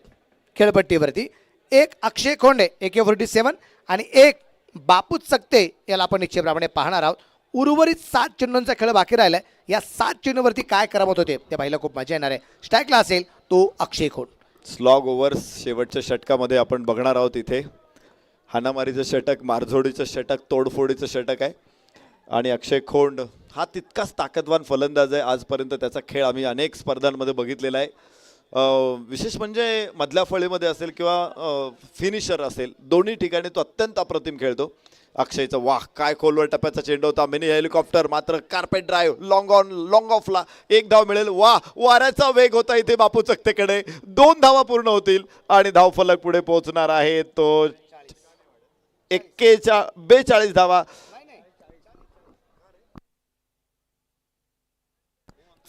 खेळपट्टीवरती। एक अक्षय खोंडे AK-47 आणि एक बापू चकते, याला आपण निश्चितप्रमाणे पाहणार आहोत। उर्वरित 7 चेंडूंचा खेळ बाकी राहिलाय। या 7 चेंडूवरती काय करामत होते ते पाहायला खूप मजा येणार आहे। स्ट्राईकला असेल तो अक्षय खोंड। स्लॉग ओव्हर्स शेवटच्या षटकामध्ये आपण बघणार आहोत। इथे हाणामारीचं षटक, मारझोडीचं षटक, तोडफोडीचं षटक आहे आणि अक्षय खोंड हा तितकाच ताकदवान फलंदाज आहे। आजपर्यंत त्याचा खेळ आम्ही अनेक स्पर्धांमध्ये बघितलेला आहे। विशेष म्हणजे मधल्या फळीमध्ये असेल किंवा फिनिशर असेल, दोन्ही ठिकाणी तो अत्यंत अप्रतिम खेळतो। अक्षयचा वाह, काय खोलवर टप्प्याचा चेंडू होता, मिनी हेलिकॉप्टर, मात्र carpet drive, long on, long ऑफला 1 धाव मिळेल। वाह, वाऱ्याचा वेग होता इथे बापू चकतेकडे। 2 धावा पूर्ण होतील आणि धावफलक पुढे पोहोचणार आहे तो 42 धावा।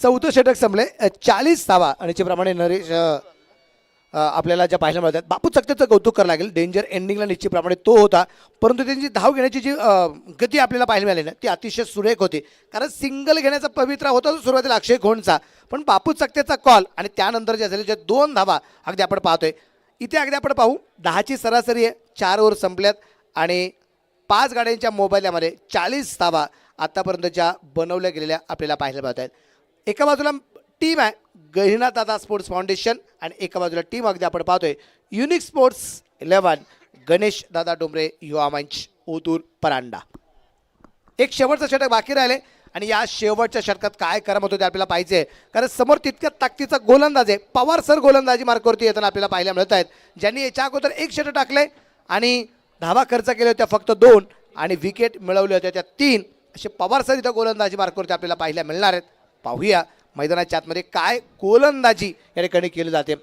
4थं षटक संपले, 40 धावा आणि त्याप्रमाणे नरेश आपल्याला ज्या पाहायला मिळतात। बापू चकतेचं कौतुक करावं लागेल, डेंजर एंडिंगला निश्चितप्रमाणे तो होता, परंतु त्यांची धाव घेण्याची जी गती आपल्याला पाहायला मिळाली ना ती अतिशय सुरेख होती। कारण सिंगल घेण्याचा पवित्रा होता सुरुवातीला अक्षय खोंडचा, पण बापू चकतेचा कॉल आणि त्यानंतर जे झाले 2 धावा अगदी आपण पाहतोय। इथे अगदी आपण पाहू 10ची सरासरी आहे, 4 ओव्हर संपल्यात आणि 5 गाड्यांच्या मोबाईलमध्ये 40 धावा आतापर्यंतच्या बनवल्या गेलेल्या आपल्याला पाहायला मिळत आहेत। एका बाजूला टीम आहे गहिनीनाथ दादा स्पोर्ट्स फाउंडेशन आणि एका बाजूला टीम अगदी आपण पाहतोय युनिक स्पोर्ट्स 11 गणेश दादा डोंबरे युवा मंच ओतूर परांडा। एक शेवटचं षटक बाकी राहिले आणि या शेवटच्या षटकात काय करामत होते आपल्याला पाहिजे, कारण समोर तितक्या ताकदीचा गोलंदाज आहे। पवार सर गोलंदाजी मार्कवरती येताना आपल्याला पाहायला मिळत आहेत, ज्यांनी याच्या अगोदर 1 षटक टाकले आणि धावा खर्च केले होत्या फक्त 2 आणि विकेट मिळवले होते त्या 3। असे पवार सर इथं गोलंदाजी मार्कवरती आपल्याला पाहायला मिळणार आहेत। पाहूया मैदानाच्या आतमध्ये काय गोलंदाजी या ठिकाणी केली जाते।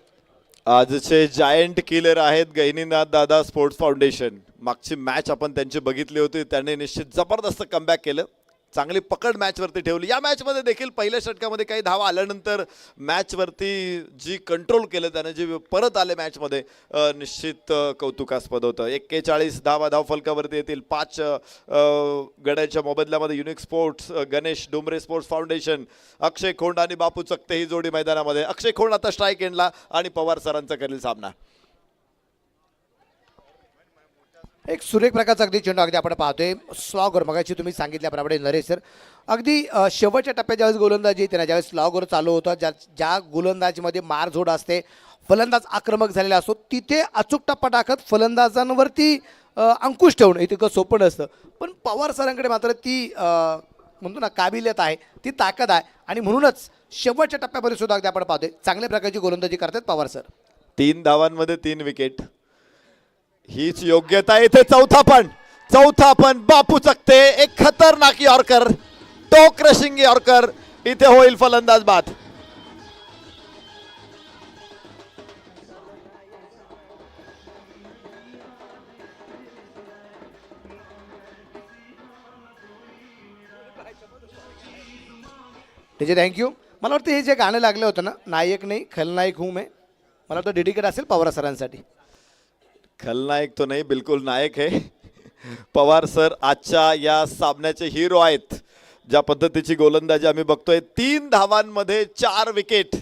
आजचे जायंट किलर आहेत गहिनीनाथ दादा स्पोर्ट्स फाउंडेशन। मागची मॅच आपण त्यांची बघितली होती, त्यांनी निश्चित जबरदस्त कमबॅक केलं, चांगली पकड मॅचवरती ठेवली. या मॅचमध्ये देखील पहिल्या षटकामध्ये काही धावा आल्यानंतर मॅचवरती जी कंट्रोल केलं त्याने, जे परत आले मॅचमध्ये, निश्चित कौतुकास्पद होतं. 41 धावा धावफलकावरती येतील. 5 गड्यांच्या मोबदल्यामध्ये unique sports, Ganesh Dumre sports foundation, Akshay Khond आणि बापू चकते ही जोडी मैदानामध्ये. अक्षय खोंड आता स्ट्राईक एंडला आणि पवार सरांचा करेल सामना. एक सुरेख प्रकारचा अगदी चेंडू अगदी आपण पाहतोय स्लॉगर. मगाशी तुम्ही सांगितल्याप्रमाणे नरेश सर, अगदी शेवटच्या टप्प्यात ज्यावेळेस गोलंदाजी येते ना, ज्यावेळेस स्लॉगर चालू होतं, ज्या गोलंदाजीमध्ये मारझोड असते, फलंदाज आक्रमक झालेला असतो, तिथे अचूक टप्पा टाकत फलंदाजांवरती अंकुश ठेवणं इतकं सोपं नसतं. पण पवार सरांकडे मात्र ती म्हणतो ना काबिलियत आहे, ती ताकद आहे, आणि म्हणूनच शेवटच्या टप्प्यामध्ये सुद्धा अगदी आपण पाहतोय चांगल्या प्रकारची गोलंदाजी करतात पवार सर. 3 धावांमध्ये 3 विकेट, हीच योग्यता. इथे चौथा पण बापू चकते, एक खतरनाक यॉर्कर, टो क्रशिंग यॉर्कर, इथे होईल फलंदाज बाद. त्याचे थँक्यू. मला वाटतं हे जे गाणं लागलं होतं ना, नायक नाही खलनायक हूँ मैं, मला वाटतं डेडिकेट असेल पवार सरांसाठी. खलनायक तो नाही, बिलकुल नायक है. पवार सर आजच्या या सामन्याचे हिरो आहेत. ज्या पद्धतीची गोलंदाजी आम्ही बघतोय, 3 धावांमध्ये 4 विकेट,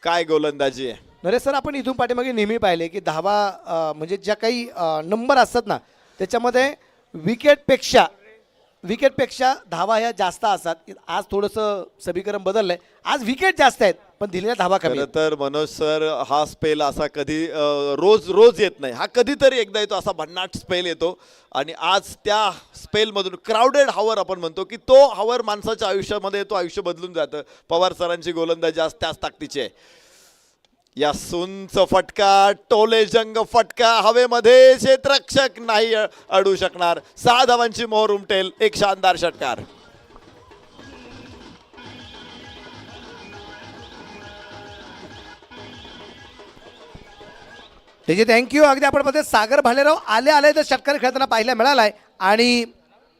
काय गोलंदाजी आहे. नरेश सर, आपण इथून पाठीमागे नेहमी पाहिले की धावा म्हणजे ज्या काही नंबर असतात ना, त्याच्यामध्ये विकेटपेक्षा धावा ह्या जास्त असतात. आज थोडंसं समीकरण बदललंय, आज विकेट जास्त आहेत पण दिलेल्या धावा कमी. खरं तर मनोज सर, हा स्पेल असा कधी रोज येत नाही, हा कधीतरी एकदा येतो, असा भन्नाट स्पेल येतो. आणि आज त्या स्पेलमधून क्राऊडेड हावर आपण म्हणतो की तो हावर माणसाच्या आयुष्यामध्ये येतो, आयुष्य बदलून जातं. पवार सरांची गोलंदाजी आज त्याच ताकदीची आहे. या सुंच फटका, टोले जंग फटका, हवेमध्ये क्षेत्ररक्षक नाही अडू शकणार. 6 धावांची मोहर उमटेल. एक शानदार षटकार. त्याचे थँक्यू. अगदी आपण मध्ये सागर भालेराव आले तर षटकार खेळताना पाहायला मिळालाय, आणि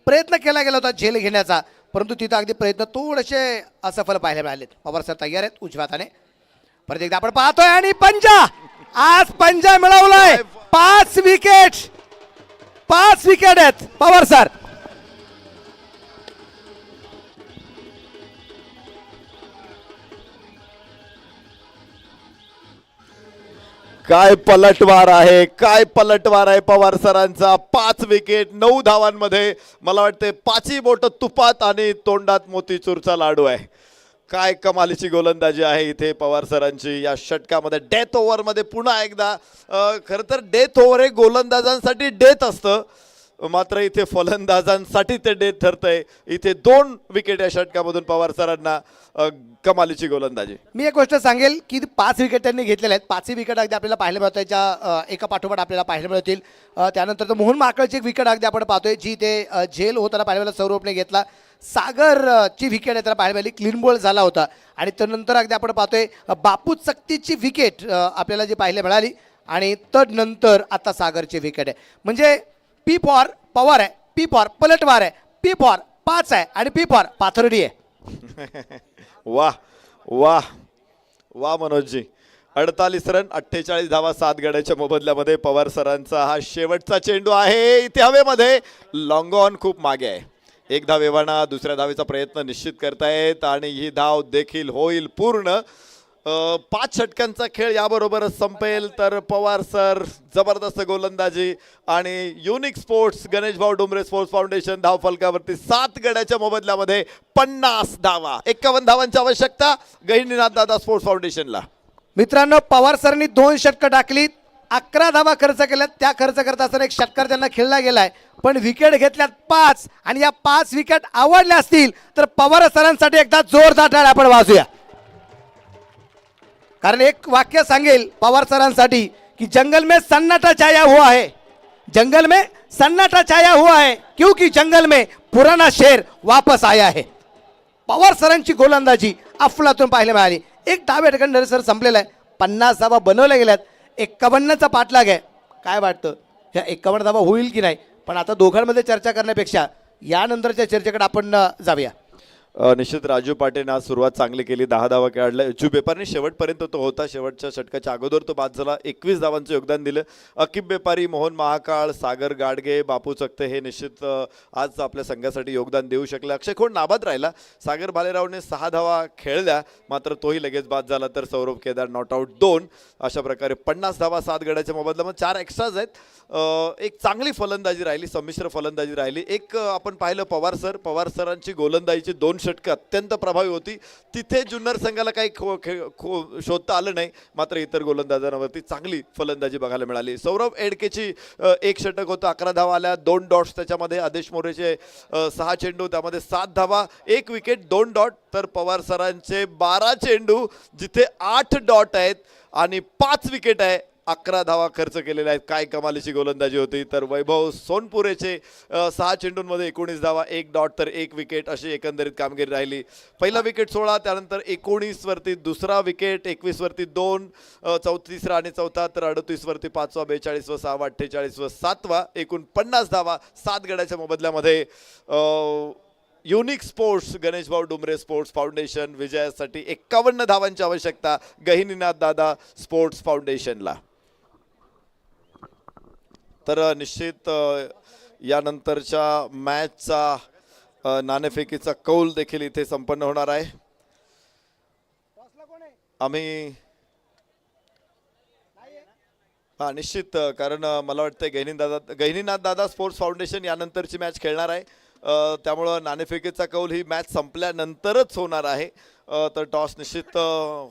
प्रयत्न केला गेला होता झेल घेण्याचा, परंतु तिथं अगदी प्रयत्न थोडेसे असफल पाहायला मिळालेत. पवार सर तयार आहेत उजव्या हाताने. परत एकदा आपण पाहतोय, आणि आज पंजा मिळवलाय. 5 विकेट आहेत पवार सर. काय पलटवार आहे पवार सरांचा. 5 विकेट 9 धावांमध्ये. मला वाटते 5ही बोट तुपात आणि तोंडात मोतीचूरचा लाडू आहे. काय कमालीची गोलंदाजी आहे इथे पवार सरांची या षटकामध्ये. डेथ ओव्हरमध्ये पुन्हा एकदा, खरं तर डेथ ओव्हर हे गोलंदाजांसाठी डेथ असतं, मात्र इथे फलंदाजांसाठी ते डेथ ठरतंय. इथे 2 विकेट या षटकामधून पवार सरांना. कमालीची गोलंदाजी. मी एक गोष्ट सांगेल की 5 विकेट त्यांनी घेतलेल्या आहेत. 5ही विकेट अगदी आपल्याला पाहायला मिळत आहे, एका पाठोपाठ आपल्याला पाहायला मिळतील. त्यानंतर मोहन माकळची एक विकेट अगदी आपण पाहतोय, जी ते झेल होताना पाहायला मिळालं, सौरभने घेतला. सागरची विकेट आहे त्याला पाहायला मिळाली, क्लीन बॉल झाला होता. आणि त्यानंतर अगदी आपण पाहतोय बापू चकतीची विकेट आपल्याला जी पाहायला मिळाली, आणि तदनंतर आता सागरची विकेट आहे. म्हणजे पी फॉर पवार आहे, पी फॉर पलटवार आहे, पी फॉर 5 आहे, आणि पी फॉर पाथर्डी आहे. वा मनोजजी. 48 रन, 48 धावा 7 गड्याच्या मोबदल्यामध्ये. पवार सरांचा हा शेवटचा चेंडू आहे. इथे हवेमध्ये लॉंग ऑन खूप मागे आहे. 1 धाव एव्हाना, दुसऱ्या धावेचा प्रयत्न निश्चित करतायत, आणि ही धाव देखील होईल पूर्ण. 5 षटकांचा खेळ याबरोबरच संपेल. तर पवार सर जबरदस्त गोलंदाजी, आणि युनिक स्पोर्ट्स गणेश भाऊ डुमरे स्पोर्ट्स फाउंडेशन धाव फलकावरती 7 गड्याच्या मोबदल्यामध्ये 50 धावा. 51 धावांची आवश्यकता गहिनीनाथ दादा स्पोर्ट्स फाउंडेशनला. मित्रांनो, पवार सरांनी 2 षटकं टाकलीत, 11 धावा खर्च केल्यात. त्या खर्च करत असताना एक षटकार त्यांना खेळला गेलाय, पण विकेट घेतल्यात 5, आणि या 5 विकेट आवडल्या असतील तर पवार सरांसाठी एकदा जोरदार टाळ्या आपण वाजूया. कारण एक वाक्य सांगेल पवार सरांसाठी की जंगल में सन्नाटा छाया हुआ है, जंगल में सन्नाटा छाया हुआ है, क्योंकि जंगल में पुराना शेर वापस आया है. पवार सरांची गोलंदाजी अफलातून पाहायला मिळाली. एक डाव्या ठिकाणी सर संपलेला आहे. 50 धावा बनवल्या गेल्यात. 51चा पाठलाग आहे. काय वाटतं ह्या 51 धावा होईल की नाही, पण आता दोघांमध्ये चर्चा करण्यापेक्षा यानंतरच्या चर्चेकडे आपण जाऊया. निश्चित राजू पाटेने आज सुरुवात चांगली केली, 10 धावा खेळल्या. यज्जू बेपारने शेवटपर्यंत तो होता, शेवटच्या षटकाच्या अगोदर तो बाद झाला, 21 धावांचं योगदान दिलं. अकिब बेपारी, मोहन महाकाळ, सागर गाडगे, बापू चकते हे निश्चित आज आपल्या संघासाठी योगदान देऊ शकले. अक्षय खोड नाबाद राहिला. सागर भालेरावने 6 धावा खेळल्या, मात्र तोही लगेच बाद झाला. तर सौरभ केदार नॉट आऊट 2. अशा प्रकारे 50 धावा 7 गड्याच्या मोबदल्यामध्ये 4 एक्स्ट्राज आहेत. एक चांगली फलंदाजी राहिली, संमिश्र फलंदाजी राहिली. एक आपण पाहिलं पवार सरांची गोलंदाजीची 2 षटकं अत्यंत प्रभावी होती. तिथे जुन्नर संघाला काही शोधता आलं नाही, मात्र इतर गोलंदाजांवरती चांगली फलंदाजी बघायला मिळाली. सौरभ एडकेची 1 षटक होतं, 11 धावा आल्या, 2 डॉट्स त्याच्यामध्ये. आदेश मोरेचे 6 चेंडू, त्यामध्ये 7 धावा, 1 विकेट, 2 डॉट. तर पवार सरांचे 12 चेंडू जिथे 8 डॉट आहेत आणि 5 विकेट आहे, 11 धावा खर्च केलेल्या आहेत. काय कमालीची गोलंदाजी होती. तर वैभव सोनपुरेचे 6 चेंडूंमध्ये 19 धावा, 1 डॉट तर 1 विकेट अशी एकंदरीत कामगिरी राहिली. पहिला विकेट 16, त्यानंतर 19 वरती दुसरा विकेट, 21 वरती 2, तिसरा आणि चौथा, तर 38 वरती 5वा, 42 व 6वा, 48 व 7वा, एकूण 50 धावा 7 गड्याच्या मोबदल्यामध्ये. युनिक स्पोर्ट्स गणेशभाऊ डुमरे स्पोर्ट्स फाउंडेशन विजयासाठी 51 धावांची आवश्यकता गहिनीनाथ दादा स्पोर्ट्स फाउंडेशनला. तर निश्चित यानंतरच्या मॅचचा नाणेफेकीचा कौल देखील इथे संपन्न होणार आहे. आम्ही निश्चित, कारण मला वाटतं गहिनीनाथ दादा स्पोर्ट्स फाउंडेशन यानंतरची मॅच खेळणार आहे. त्यामुळं नाणेफेकीचा कौल ही मॅच संपल्यानंतरच होणार आहे. तर टॉस निश्चित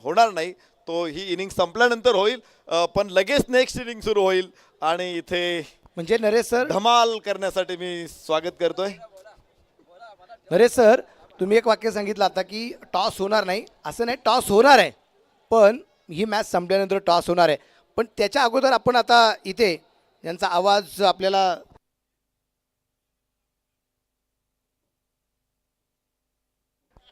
होणार नाही, तो ही इनिंग संपल्यानंतर होईल, पण लगेच नेक्स्ट इनिंग सुरू होईल. आणि इथे म्हणजे नरेश सर, धमाल करण्यासाठी मी स्वागत करतोय. नरेश सर, तुम्ही एक वाक्य सांगितलं आता की टॉस होणार नाही. असं नाही, टॉस होणार आहे, पण ही मॅच संपल्यानंतर टॉस होणार आहे. पण त्याच्या अगोदर आपण आता इथे यांचा आवाज आपल्याला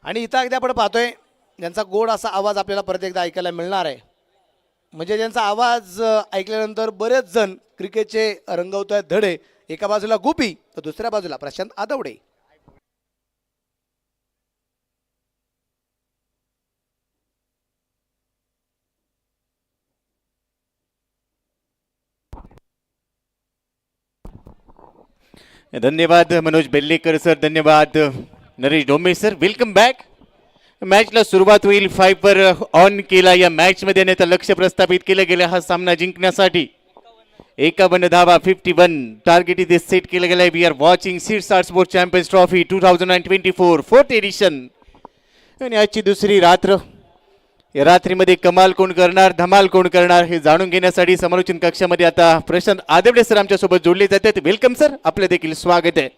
आणि इथं अगदी आपण पाहतोय ज्यांचा गोड असा आवाज आपल्याला परत एकदा ऐकायला मिळणार आहे. म्हणजे ज्यांचा आवाज ऐकल्यानंतर बरेच जण क्रिकेटचे रंगवत आहेत धडे. एका बाजूला गोपी तर दुसऱ्या बाजूला प्रशांत आदवडे. धन्यवाद मनोज बेल्लेकर सर, धन्यवाद Naresh Dombe sir. Welcome back. मॅचला सुरुवात होईल 5 वर ऑन केला या मॅचमध्ये आणि आता लक्ष प्रस्थापित केलं गेलं हा सामना जिंकण्यासाठी. 51 धावा 51 टार्गेट इथे सेट केलं गेलं आहे. We are watching Shirsat sports champions trophy 2024 fourth edition. आणि आजची दुसरी रात्र, या रात्रीमध्ये कमाल कोण करणार, धमाल कोण करणार हे जाणून घेण्यासाठी समालोचन कक्षामध्ये आता प्रशांत आदवडे सर आमच्यासोबत जोडले जातात. वेलकम सर, आपलं देखील स्वागत आहे.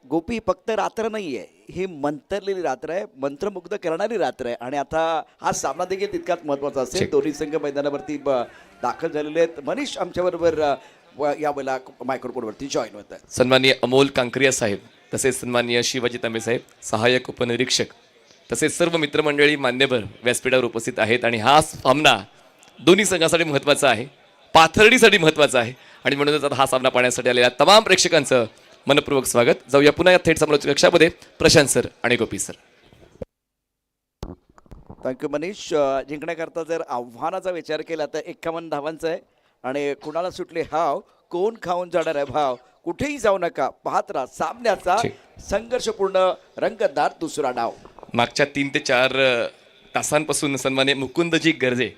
गोपी, फक्त रात्र नाही आहे, ही मंतरलेली रात्र आहे, मंत्रमुग्ध करणारी रात्र आहे. आणि आता हा सामना देखील तितकाच महत्त्वाचा असेल. दोन्ही संघ मैदानावरती दाखल झालेले आहेत. मनीष आमच्याबरोबर यावेळेला मायक्रोफोनवरती जॉईन होत आहे. सन्माननीय अमोल कांकरिया साहेब, तसेच सन्माननीय शिवाजी तांबे साहेब, सहाय्यक उपनिरीक्षक, तसेच सर्व मित्रमंडळी मान्यवर व्यासपीठावर उपस्थित आहेत. आणि हा सामना दोन्ही संघासाठी महत्त्वाचा आहे, पाथर्डीसाठी महत्त्वाचा आहे. आणि म्हणूनच आता हा सामना पाहण्यासाठी आलेल्या तमाम प्रेक्षकांचं मनपूर्वक स्वागत. जाऊया पुन्हा या थेट समालोचक कक्षामध्ये प्रशांत सर आणि गोपी सर. थँक्यू मनीष. जिंकण्याकरता जर आव्हानाचा विचार केला तर 51 धावांचा आहे. आणि कुणाला सुटले हाव, कोण खाऊन जाणार आहे भाव, कुठेही जाऊ नका, पाहत राहा सामन्याचा संघर्षपूर्ण रंगतदार दुसरा डाव. मागच्या 3 ते 4 तासांपासून सन्माननीय मुकुंदजी गर्जे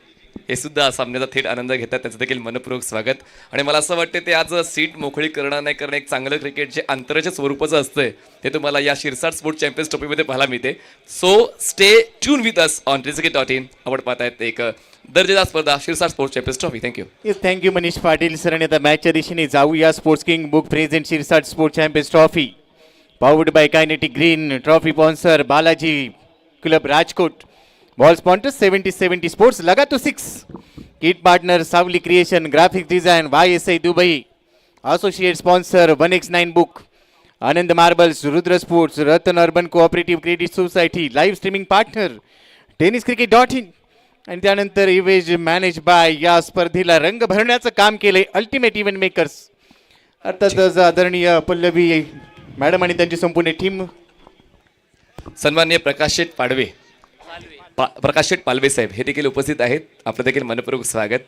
हे सुद्धा सामन्याचा थेट आनंद घेतात, त्याचं देखील मनपूर्वक स्वागत. आणि मला असं वाटतं ते आज सीट मोकळी करणं नाही करणं, एक चांगलं क्रिकेट जे आंतराच्या स्वरूपाचं असतंय ते तुम्हाला या शिरसाट स्पोर्ट्स चॅम्पियन्स ट्रॉफीमध्ये पाहायला मिळते. So stay tune with us on cricket.in. आपण पाहतायत एक दर्जेदार स्पर्धा Shirsat sports champions trophy. Thank you. Thank you Manish Patil sir. आणि आता मॅचच्या दिशेने जाऊया. Sports king book present Shirsat sports champions trophy powered by kinetic green. Trophy sponsor Balaji club Rajkot. Ball sponsor 70-70 sports लगा तो 6. Kit partner Sawli creation, graphic design YSI Dubai. Associate sponsor 1x9 book, Anand marbles, Rudra sports, Ratan urban cooperative credit society. Live streaming partner tenniscricket.in. आणि त्यानंतर इव्हेज manage bye. या स्पर्धेला रंग भरण्याचं काम केलंय अल्टिमेट इव्हेंट मेकर्स. अर्थातच आदरणीय पल्लवी मॅडम आणि त्यांची संपूर्ण टीम. सन्माननीय प्रकाशशेठ पाडवे प्रकाशशेठ पालवे साहेब हे देखील उपस्थित आहेत. आपलं देखील मनपूर्वक स्वागत.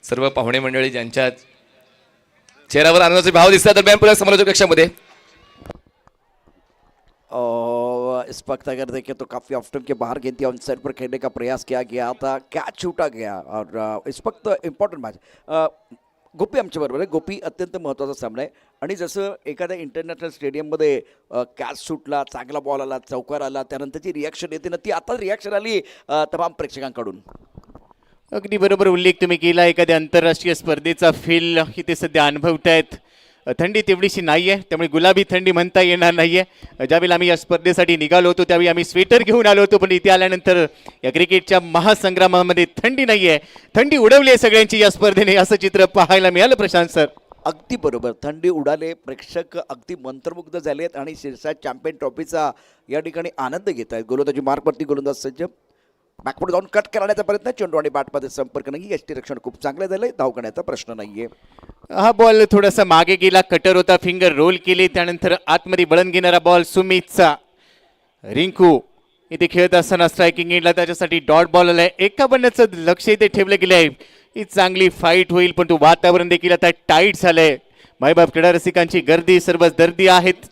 सर्व पाहुणे मंडळी ज्यांच्या चेहऱ्यावर आनंदाचे भाव दिसतात दरम्यान पुन्हा समालोचक कक्षामध्ये इस वक्त अगर देखें तो काफ़ी ऑफ स्टंप के बाहर गेंद ऑन साइड पर खेलने का प्रयास किया गया था, कैच छूटा गया और इस वक्त इम्पॉर्टंट मॅच. गोपी आमच्याबरोबर आहे. गोपी अत्यंत महत्त्वाचा सामना आहे आणि जसं एखाद्या इंटरनॅशनल स्टेडियममध्ये कॅच सुटला, चांगला बॉल आला, चौकार आला, त्यानंतरची रिॲक्शन येते ना, ती आता रिॲक्शन आली तमाम प्रेक्षकांकडून. अगदी बरोबर उल्लेख तुम्ही केला. एखाद्या आंतरराष्ट्रीय स्पर्धेचा फील इथे सध्या अनुभवतायत. थंडी तेवढीशी नाही आहे, त्यामुळे गुलाबी थंडी म्हणता येणार नाही आहे. ज्यावेळी आम्ही या स्पर्धेसाठी निघालो होतो त्यावेळी आम्ही स्वेटर घेऊन आलो होतो, पण इथे आल्यानंतर या क्रिकेटच्या महासंग्रामामध्ये थंडी नाही आहे, थंडी उडवली आहे सगळ्यांची या स्पर्धेने, असं चित्र पाहायला मिळालं प्रशांत सर. अगदी बरोबर. थंडी उडाले, प्रेक्षक अगदी मंत्रमुग्ध झाले आहेत आणि शिरसाट चॅम्पियन ट्रॉफीचा या ठिकाणी आनंद घेत आहेत. गोलंदाजी मार्कवरती गोलंदाज सज्ज, बॅकवर्ड जाऊन कट करण्याचा प्रयत्न, चेंडू आणि बॅटमध्ये संपर्क नाही. यष्टी रक्षण खूप चांगलं झालंय, धाव करण्याचा प्रश्न नाहीये. हा बॉल थोडासा मागे गेला, कटर होता, फिंगर रोल केले, त्यानंतर आतमध्ये बळण घेणारा बॉल सुमितचा. रिंकू इथे खेळत असताना स्ट्रायकिंग एंडला त्याच्यासाठी डॉट बॉल आलाय. एका बंडाचं लक्ष इथे ठेवलं गेलं आहे. ही चांगली फाईट होईल, पण तो वातावरण देखील आता टाईट झालंय. मायबाप क्रीडा रसिकांची गर्दी, सर्वच दर्दी आहेत.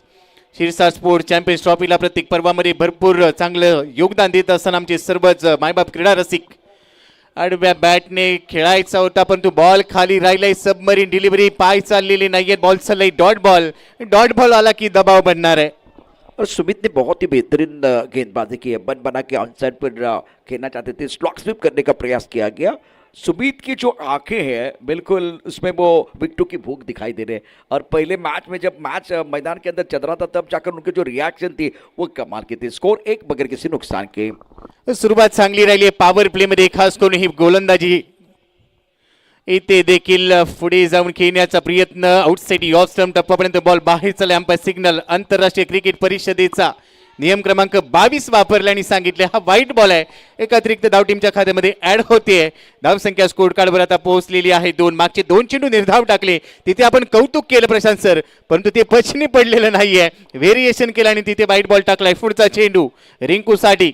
शिरसाट स्पोर्ट चॅम्पियन्स ट्रॉफीला प्रत्येक पर्वामध्ये भरपूर चांगलं योगदान देत असताना आमचे सर्वच मायबाप क्रीडा रसिक. आडव्या बॅटने खेळायचा होता, पण तो बॉल खाली राहिलाय. सबमरीन डिलिव्हरी, पाय चाललेले नाहीये, बॉल चाललाय डॉट बॉल. डॉट बॉल आला की दबाव बनणार आहे. और सुमित ने बहुत ही बेहतरीन गेंदबाजी की है. बन बना के ऑन साइड पर खेलना चाहते थे, स्लॉक स्वीप करने का प्रयास किया गया. सुमित की जो आंखें हैं बिल्कुल उसमें वो विकेटों की भूख दिखाई दे रहे हैं. और पहले मैच में जब मैच मैदान के अंदर चल रहा था तब जाकर उनकी जो रिएक्शन थी वो कमाल की थी. स्कोर 1 बगैर किसी नुकसान के. सुरुवात चांगली राहिली आहे पॉवर प्ले मध्ये, खास करून ही गोलंदाजी. इथे देखील पुढे जाऊन खेळण्याचा प्रयत्न, आउटसाइड ऑफ स्टंप टप्प्यापर्यंत बॉल बाहेर चालला. Umpire signal. आंतरराष्ट्रीय क्रिकेट परिषदेचा नियम क्रमांक 22 वापरल्याने सांगितले हा वाईट बॉल आहे. एक अतिरिक्त धाव टीमच्या खात्यामध्ये ऍड होते. धावसंख्या स्कोर कार्डवर आता पोहोचलेली आहे 2. मागचे 2 चेंडू निर्धाव टाकले, तिथे आपण कौतुक केलं प्रशांत सर, परंतु ते पचनी पडलेलं नाहीये. व्हेरिएशन केलं आणि तिथे वाईट बॉल टाकलाय. पुढचा चेंडू रिंकूसाठी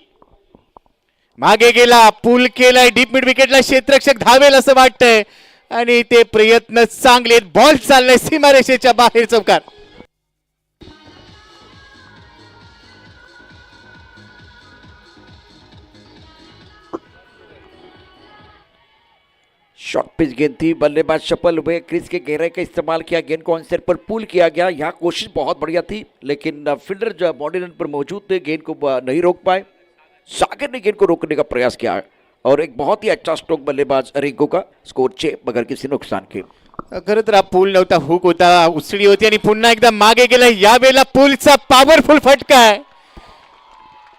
मागे गेला, पूल केलाय, डीप मिड विकेटला क्षेत्ररक्षक धावेल असं वाटतंय आणि ते प्रयत्न चांगले. बॉल चाललाय सीमारेषेच्या बाहेर चौकार. शॉर्ट पिच गेंद थी, बल्लेबाज सफल हुए, क्रीज के गहराई का इस्तेमाल किया, गेंद को ऑन साइड पर पुल किया गया. यहाँ कोशिश बहुत बढ़िया थी लेकिन फील्डर जो बॉडी लाइन पर मौजूद थे गेंद को नहीं रोक पाए. सागर ने गेंद को रोकने का प्रयास किया और एक बहुत ही अच्छा स्ट्रोक बल्लेबाज रिंकू का. स्कोर 6 बगैर किसी नुकसान के. खरं तर हा पूल नव्हता, हुक होता, उसळी होती आणि पुन्हा एकदा मागे गेला. यावेळेला पूलचा पॉवरफुल फटका आहे.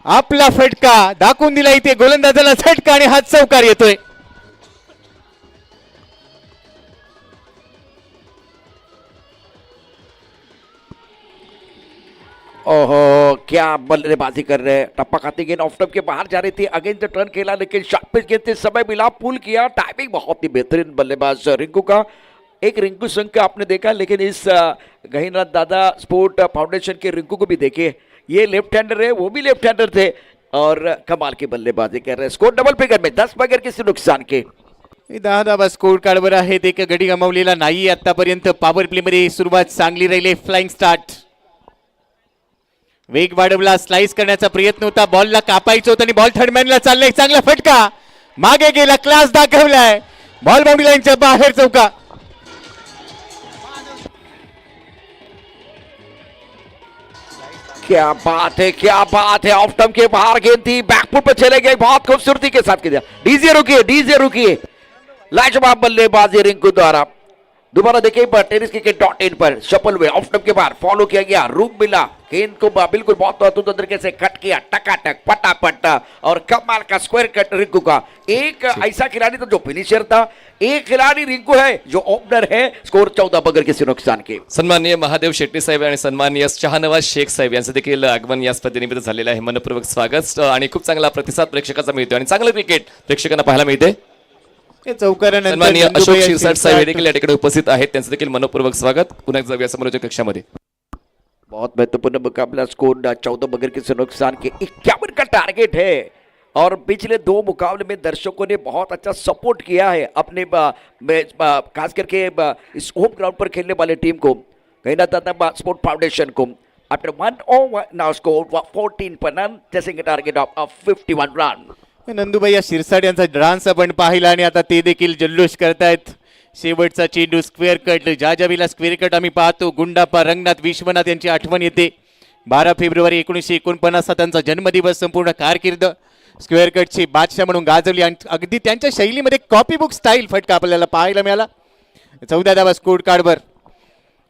आपला फटका दाखवून दिला इथे गोलंदाजाला झटका आणि हात चौकार येतोय. ओहो क्या बल्लेबाजी कर रहे हैं. टप्पा खाती गेंद ऑफ स्टंप के बाहर जा रही थी, अगेंस्ट द टर्न खेला लेकिन शॉर्ट पिच गेंद से समय मिला, पुल किया. टाइमिंग बहुत ही बेहतरीन बल्लेबाज रिंकू का. एक रिंकू संघ का आपने देखा, लेकिन इस गहीनाथ दादा स्पोर्ट फाउंडेशन के रिंकू को भी देखिए. ये लेफ्ट हैंडर है, वो भी लेफ्ट हैंडर थे और कमाल की बल्लेबाजी कर रहे हैं. स्कोर डबल फिगर में 10 बगैर किसी नुकसान के. 10 धावा स्कोर कार्डवर आहेत. एक गडी गमावलेला नाही आतापर्यंत. पॉवर प्ले मध्ये सुरुवात चांगली राहिली. फ्लाइंग स्टार्ट, वेग वाढवला, स्लाइस करण्याचा प्रयत्न होता, बॉलला कापायचं होतं आणि बॉल थर्डमॅनला चाललाय. चांगला फटका मागे गेला, क्लास दाखवलाय. बॉल बाउंड्री लाईनच्या बाहेर चौका. क्या बात है, क्या बात है. ऑफ स्टंप के बाहर गेंद थी, बैकफुट पे चले गए, बहुत खूबसूरती के साथ किया. डीजे रुकिए. लाजवाब बल्लेबाजी रिंकू द्वारा. दोबारा देखिए टेनिस क्रिकेट .in पर सफल हुए. ऑफ स्टंप के बाहर फॉलो किया गया, रूप मिला, गेंद को बिल्कुल बहुत अद्भुत तरीके से कट किया, टकाटक पटापट और कमाल का स्क्वायर कट रिंकू का. एक ऐसा खिलाड़ी तो जो फिनिशर था, एक खिलाड़ी रिंकू है जो ओपनर है. स्कोर 14 बगैर किसी नुकसान के. सन्माननीय महादेव शेट्टी साहेब आणि सन्माननीय शहानवाज शेख साहेब यांचं देखील आगमन या स्पर्धेनिमित्त झालेलं आहे. मनपूर्वक स्वागत आणि खूप चांगला प्रतिसाद प्रेक्षकाचा मिळतो आणि चांगलं क्रिकेट प्रेक्षकांना पाहायला मिळते. या चौकारानंतर सन्माननीय अशोक नंदुबाई शिरसाट साहेब हे शिरसाट देखील या ठिकाणी उपस्थित आहेत, त्यांचं देखील मनपूर्वक स्वागत. पुन्हा एकदा जाऊया समोरच्या कक्षामध्ये. बहुत महत्वपूर्ण मुकाबला. स्कोर 14 मगर के नुकसान के 51 का टारगेट है और पिछले 2 मुकाबले में दर्शकों ने बहुत अच्छा सपोर्ट किया है अपने खास करके इस होम ग्राउंड पर खेलने वाले टीम को, कहीं ना दादा स्पोर्ट फाउंडेशन को. आफ्टर 1 नाउ स्कोर 14 पर run, chasing target of 51 run. Nandubai या शिरसाट यांचा डान्स आपण पाहिला आणि आता ते देखील जल्लोष करतायत. शेवटचा चेंडू स्क्वेअर कट, ज्या ज्यावेळेला स्क्वेअर कट आम्ही पाहतो गुंडाप्पा रंगनाथ विश्वनाथ यांची आठवण येते. 12 फेब्रुवारी 1949 त्यांचा जन्मदिवस. संपूर्ण कारकीर्द स्क्वेअर कटची बादशाह म्हणून गाजवली आणि अगदी त्यांच्या शैलीमध्ये कॉपी बुक स्टाईल फटका आपल्याला पाहायला मिळाला. 14 धावा स्कोर कार्डवर,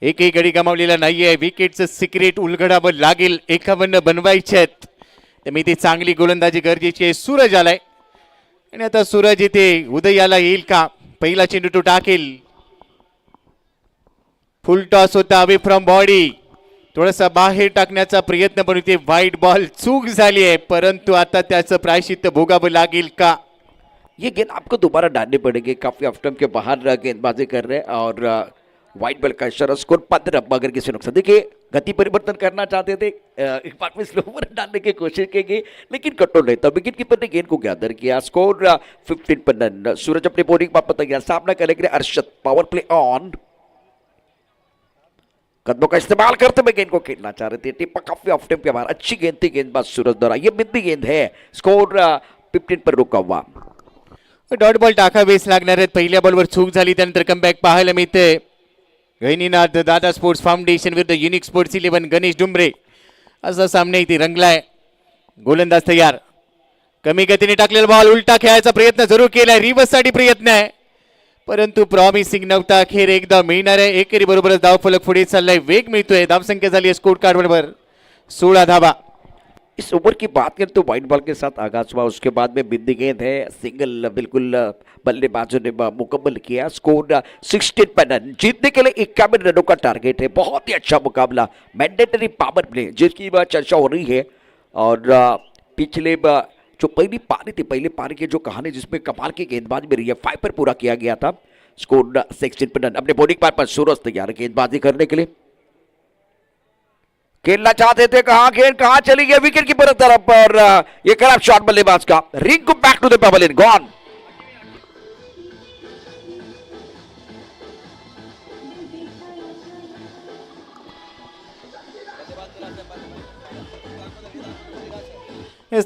एकही गडी गमावलेला नाहीये. विकेटचं सिक्रेट उलगडावर लागेल, 51 बनवायचे आहेत. त्यामुळे इथे चांगली गोलंदाजी गरजेची आहे. सूरज आलाय आणि आता सूरज इथे उदयाला येईल का? पहिला चेंडू तो टाकेल. फुल टॉस होता अवे फ्रॉम बॉडी, थोडासा बाहेर टाकण्याचा प्रयत्न पण इथे वाईट बॉल चूक झाली आहे, परंतु आता त्याचं प्रायश्चित्त भोगावं लागेल का? ये गेंद आपको दोबारा डालनी पड़ेगी. काफी ऑफ टाइम के बाहर गेंदबाजी कर रहे हैं और व्हाइट बॉल का इशारा. स्कोर 15 मगर किसी नुकसान. देखिए गति परिवर्तन करना चाहते थे, एक बार में स्लोवर डालने की कोशिश की गई लेकिन कंट्रोल नहीं था. विकेट कीपर ने गेंद को गैदर किया. स्कोर 15 पर रन. सूरज अपने बॉलिंग वापस तैयार. सामना करने के लिए अरशद. Power play on. कदमों का इस्तेमाल करते हुए गेंद को खेलना चाह रहे थे. टिप्पा काफी ऑफ टाइम के बाहर. अच्छी गेंद थी गेंदबाज सूरज द्वारा. ये बिंदी गेंद है. स्कोर 15 पर रुका हुआ. डॉट बॉल टाकावेच लागणार आहेत. पहिल्या बॉलवर चूक झाली, त्यानंतर कमबॅक पाहायला मिळते. गहिनीनाथ दादा स्पोर्ट्स फाउंडेशन विरुद्ध युनिक स्पोर्ट्स 11 गणेश डुंबरे असा सामना इथे रंगलाय. गोलंदाज तयार. कमी गतीने टाकलेला बॉल उलटा खेळायचा प्रयत्न जरूर केलाय. रिव्हर्स साठी प्रयत्न आहे, परंतु प्रॉमिसिंग नव्हता. अखेर एकदा मिळणार आहे. एकेरी बरोबरच धावफलक पुढे चाललाय. वेग मिळतोय. धावसंख्या झाली आहे स्कोर कार्डवर 16 धावा. इस ओवर की बात करें तो व्हाइट बॉल के साथ आगाज हुआ. उसके बाद में बिंदी गेंद है. सिंगल बिल्कुल बल्लेबाजों ने मुकम्मल किया. स्कोर 16 पर रन. जीतने के लिए 51 रनों का टारगेट है. बहुत ही अच्छा मुकाबला. मैंडेटरी पावर प्ले जिसकी चर्चा हो रही है और पिछले जो पहली पारी थी, पहले पारी की जो कहानी जिसमें कमाल की गेंदबाजी में रही है, 5 पर पूरा किया गया था. स्कोर 16 पर रन. अपने बॉलिंग पार पर सूरज तैयार गेंदबाजी करने के लिए. खेलना चाहते थे, कहां गेंद कहां चली गई विकेट कीपर तरफ पर. ये खराब शॉट बल्लेबाज का. Ring back to the pavilion. Gone.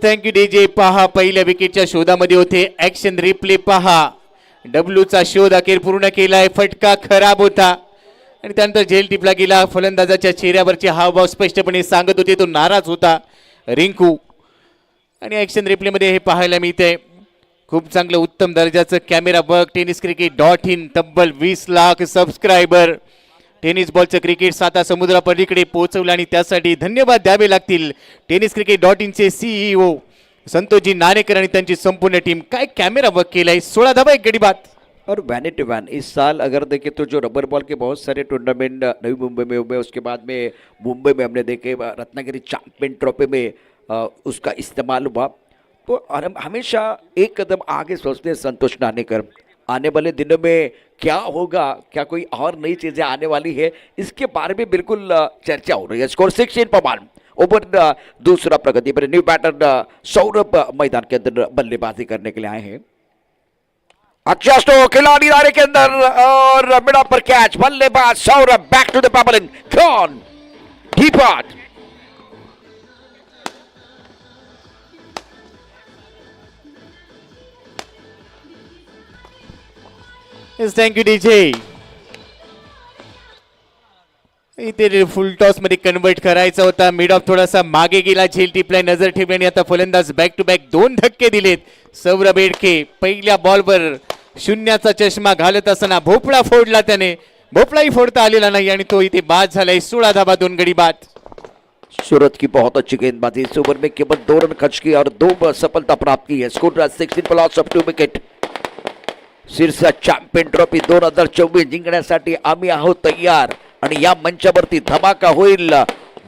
Thank you DJ. पहा पहिल्या विकेटच्या शोधामध्ये होते. ऍक्शन रिप्ले पहा. डब्ल्यूचा शोध अखेर पूर्ण केलाय. फटका खराब होता आणि त्यानंतर झेल टिपला गेला. फलंदाजाच्या चेहऱ्यावरचे हावभाव स्पष्टपणे सांगत होते तो नाराज होता रिंकू. आणि ऍक्शन रिप्लेमध्ये हे पाहायला मिळते. खूप चांगलं उत्तम दर्जाचं कॅमेरा वर्क. tenniscricket.in तब्बल 20 लाख सबस्क्रायबर. टेनिस बॉलचं क्रिकेट साता समुद्रापलीकडे पोहोचवलं आणि त्यासाठी धन्यवाद द्यावे लागतील tenniscricket.in चे CEO संतोषजी नाणेकर आणि त्यांची संपूर्ण टीम. काय कॅमेरा वर्क केलाय. 16 धावा, एक गडी बाद. और वैनिटी वैन इस साल अगर देखें तो जो रबर बॉल के बहुत सारे टूर्नामेंट नवी मुंबई में हुए. उसके बाद में मुंबई में हमने देखे रत्नागिरी चैंपियन ट्रॉफी में उसका इस्तेमाल हुआ. तो हमेशा एक कदम आगे सोचते हैं संतोष नानेकर. आने वाले दिनों में क्या होगा, क्या कोई और नई चीज़ें आने वाली है, इसके बारे में बिल्कुल चर्चा हो रही है. स्कोर 16 पर 1. ओवर दूसरा प्रगति पर. न्यू बैटर सौरभ मैदान के अंदर बल्लेबाजी करने के लिए आए हैं. अच्छा स्ट्रोक खिलाड़ी दायरे के अंदर और मिड पर कैच. बल्लेबाज Saurabh back to the pavilion. Gone. Deep out. Thank you DJ. इथे फुल टॉस मध्ये कन्वर्ट करायचा होता. मिड ऑफ थोडासा मागे गेला. झेल टिपलाय, नजर ठेवली आणि आता फलंदाज बॅक टू बॅक 2 धक्के दिलेत. सौरभ बेडके पहिल्या बॉलवर शून्याचा चष्मा घालत असताना भोपळा फोडला त्याने. भोपळाही फोडता आलेला नाही आणि तो इथे बाद झालाय. 16 धावा, 2 गडी बाद. सूरत की बहुत अच्छी गेंदबाजी. इस ओवर में केवल 2 रन खर्च किए और 2 सफलता प्राप्त की है. Score 16 per loss of 2 wicket. शीर्षक चॅम्पियन ट्रॉफी 2024 जिंकण्यासाठी आम्ही आहोत तयार आणि या मंचावरती धमाका होईल.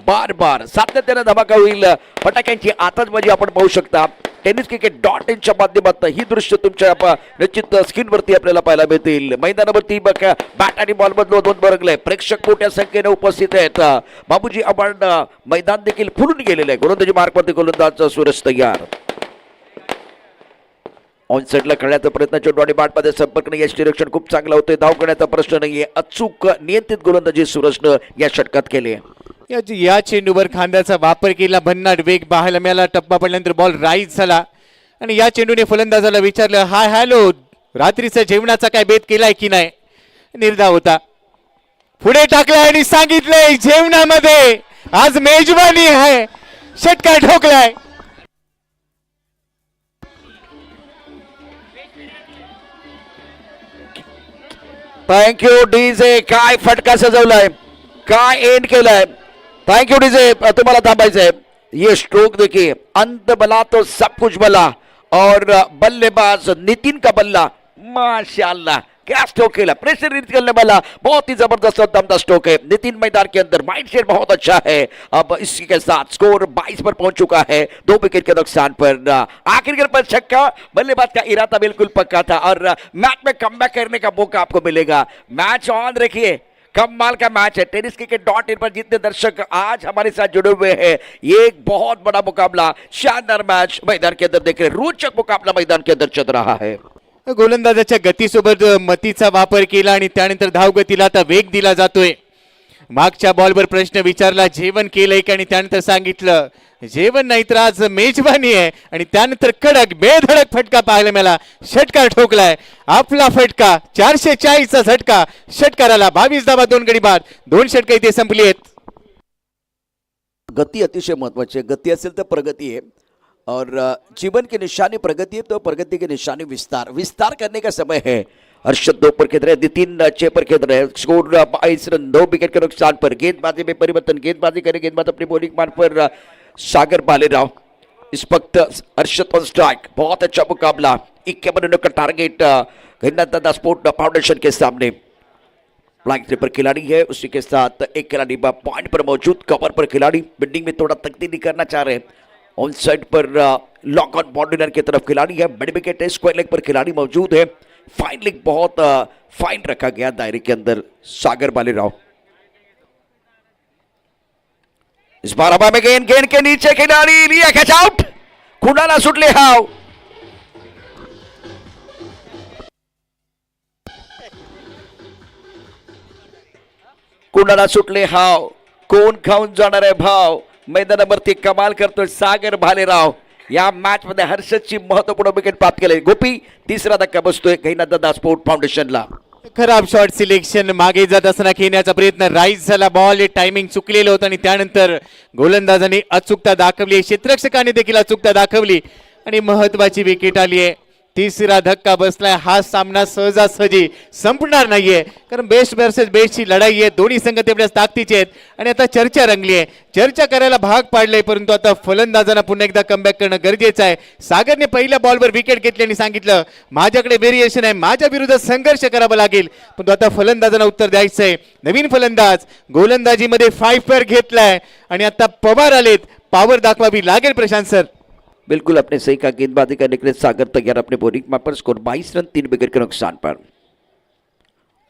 बार बार सातत्याने धमाका होईल. फटाक्यांची आतषबाजी आपण पाहू शकता. टेनिस क्रिकेट .inच्या माध्यमातून ही दृश्य तुमच्या निश्चित स्क्रीनवरती आपल्याला पाहायला मिळतील. मैदानावरती बघा बॅट आणि बॉल मधलं दोन बरगले प्रेक्षक मोठ्या संख्येने उपस्थित आहेत. बाबूजी आपण मैदान देखील फुलून गेलेलं आहे. गोलंदाजी मार्गवरती गोलंदाज सूरज तयार. ऑन साईडला खेळण्याचा प्रयत्न चेंडू आणि बॅटमध्ये संपर्क नाही. याचे निरीक्षण खूप चांगलं होतं. धाव करण्याचा प्रश्न नाहीये. अचूक नियंत्रित गोलंदाजी सूरजनं या षटकात केली. या चेंडूवर खांद्याचा वापर केला. भन्नाट वेग पाहायला मिळाला. टप्पा पडल्यानंतर बॉल राईज झाला आणि या चेंडूने फलंदाजाला विचारलं, हाय हॅलो, रात्रीचा जेवणाचा काय बेत केलाय की नाही. निर्धाव होता. पुढे टाकलाय आणि सांगितलंय जेवणामध्ये आज मेजवानी आहे. षटकार ठोकलाय. Thank you DJ. काय फटका सजवलाय, काय एंड केलाय. Thank you DJ. तुम्हाला थांबायचंय. ये स्ट्रोक देखिए, अंत बला तो सब कुछ बला. और बल्लेबाज नितिन का बल्ला माशाल्लाह क्या स्ट्रोक खेला. प्रेशर रिलीज करने वाला बहुत ही जबरदस्त और दमदार स्ट्रोक है. नितिन मैदान के अंदर माइंडसेट बहुत अच्छा है. अब इसी के साथ स्कोर 22 पर पहुंच चुका है 2 विकेट के नुकसान पर. आखिर पर छक्का. बल्लेबाज का इरादा बिल्कुल पक्का था और मैच में कमबैक करने का मौका आपको मिलेगा. मैच ऑन रखिए. कमाल का मैच है. टेनिस क्रिकेट .in पर जितने दर्शक आज हमारे साथ जुड़े हुए हैं, ये एक बहुत बड़ा मुकाबला, शानदार मैच मैदान के अंदर देख रहे. रोचक मुकाबला मैदान के अंदर चल रहा है. गोलंदाजाच्या गतीसोबत मतीचा वापर केला आणि त्यानंतर धावगतीला आता वेग दिला जातोय. मागच्या बॉलवर प्रश्न विचारला, जेवण केलंय का, आणि त्यानंतर सांगितलं जेवण नाही तर आज मेजबानी आहे. आणि त्यानंतर कडक बेधडक फटका पाहायला मिळाला. षटकार ठोकलाय. आपला फटका 440 चा झटका षटकाराला. 22 धावा 2 गडी बाद. 2 षटकं इथे संपली आहेत. गति अतिशय महत्वाची है. गति असेल तर प्रगति है और जीवन की निशानी प्रगति है तो प्रगति की निशानी विस्तार. विस्तार करने का समय है. हर्षद 2 पर खेल रहे, नितिन 6 पर खेल रहे. स्कोर 22 रन 2 विकेट के नुकसान पर. गेंदबाजी में परिवर्तन. गेंदबाजी करे गेंदबाज अपनी बॉलिंग मान पर सागर भालेराव. इस वक्त हर्षद ऑन स्ट्राइक. बहुत अच्छा मुकाबला. 51 रनों का टारगेट गणेश स्पोर्ट फाउंडेशन के सामने. फ्लाइंग स्लीपर खिलाड़ी है, उसी के साथ एक खिलाड़ी पॉइंट पर मौजूद. कवर पर खिलाड़ी बिल्डिंग में थोड़ा तब्दीली करना चाह रहे हैं. On side per lock on boundary की तरफ खिलाड़ी है. बड़ी विकेट है. स्क्वायर लेग पर खिलाड़ी मौजूद है. फाइन लेग बहुत फाइन रखा गया दायरे के अंदर. सागर भालेराव इस बार हवा में गेंद के नीचे खिलाड़ी लिया कैच आउट. कुणाला सुटले हाव. कुणाला सुटले हाव. कोण खाऊन जाणार आहे भाव. मैदानावरती कमाल करतोय सागर भालेराव. या मॅच मध्ये हर्षदची महत्वपूर्ण विकेट प्राप्त केली. गोपी तिसरा धक्का बसतोय गणेश स्पोर्ट फाउंडेशनला. खराब शॉट सिलेक्शन. मागे जात असताना खेळण्याचा प्रयत्न राईज झाला. बॉल टायमिंग चुकलेलं होतं आणि त्यानंतर गोलंदाजाने अचूकता दाखवली. क्षेत्ररक्षकाने देखील अचूकता दाखवली आणि महत्वाची विकेट आली आहे. तिसरा धक्का बसलाय. हा सामना सहजासहजी संपणार नाहीये कारण बेस्ट वर्सेस बेस्टची लढाई आहे. दोन्ही संघ तेवढ्याच ताकदीचे आहेत आणि आता चर्चा रंगली आहे. चर्चा करायला भाग पाडले परंतु आता फलंदाजांना पुन्हा एकदा कमबॅक करणं गरजेचं आहे. सागरने पहिल्या बॉलवर विकेट घेतली आणि सांगितलं माझ्याकडे व्हेरिएशन आहे, माझ्या विरुद्ध संघर्ष करावा लागेल. पण आता फलंदाजांना उत्तर द्यायचं आहे. नवीन फलंदाज गोलंदाजीमध्ये 5 पर घेतलाय आणि आता पवार आलेत. पॉवर दाखवावी लागेल प्रशांत सर. बिल्कुल अपने सही का. गेंदबाजी करने के लिए सागर तैयार अपने बॉलिंग में पर. स्कोर 22 रन 3 विकेट के नुकसान पर.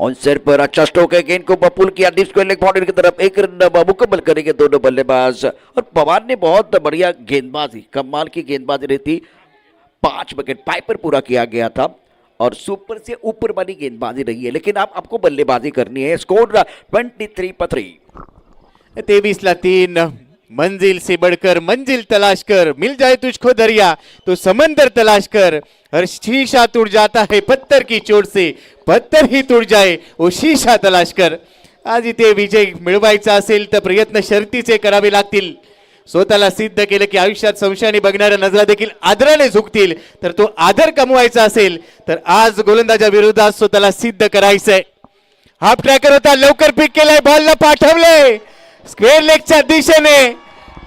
ऑन सेट पर अच्छा स्ट्रोक है. गेंद को पुल किया डीप स्क्वायर लेग बाउंड्री की तरफ. 1 रन मुकम्मल करेंगे दोनों बल्लेबाज. और पवार ने बहुत बढ़िया गेंदबाजी, कमाल की गेंदबाजी रहती. 5 विकेट पाई पर पूरा किया गया था और सुपर से ऊपर वाली गेंदबाजी रही है. लेकिन आपको बल्लेबाजी करनी है. स्कोर 23 पर 3. 23-3. मंजिल से बढ़कर मंजिल तलाश कर. मिल जाए तुझको दरिया तो समंदर तलाश कर. हर शीशा टूट जाता है पत्थर की चोट से. पत्थर ही टूट जाए वो शीशा तलाश कर. आज इथे विजय मिळवायचा असेल तर प्रयत्न शर्तीचे करावे लागतील. स्वतःला सिद्ध केलं की आयुष्यात संशयाने बघणाऱ्या नजरा देखील आदराने झुकतील. तर तो आदर कमवायचा असेल तर आज गोलंदाजा विरोधात स्वतःला सिद्ध करायचंय. हाफ ट्रॅकर होता. लवकर पिक केलाय. बॉलला पाठवलंय स्क्वेअर लेगच्या दिशेने.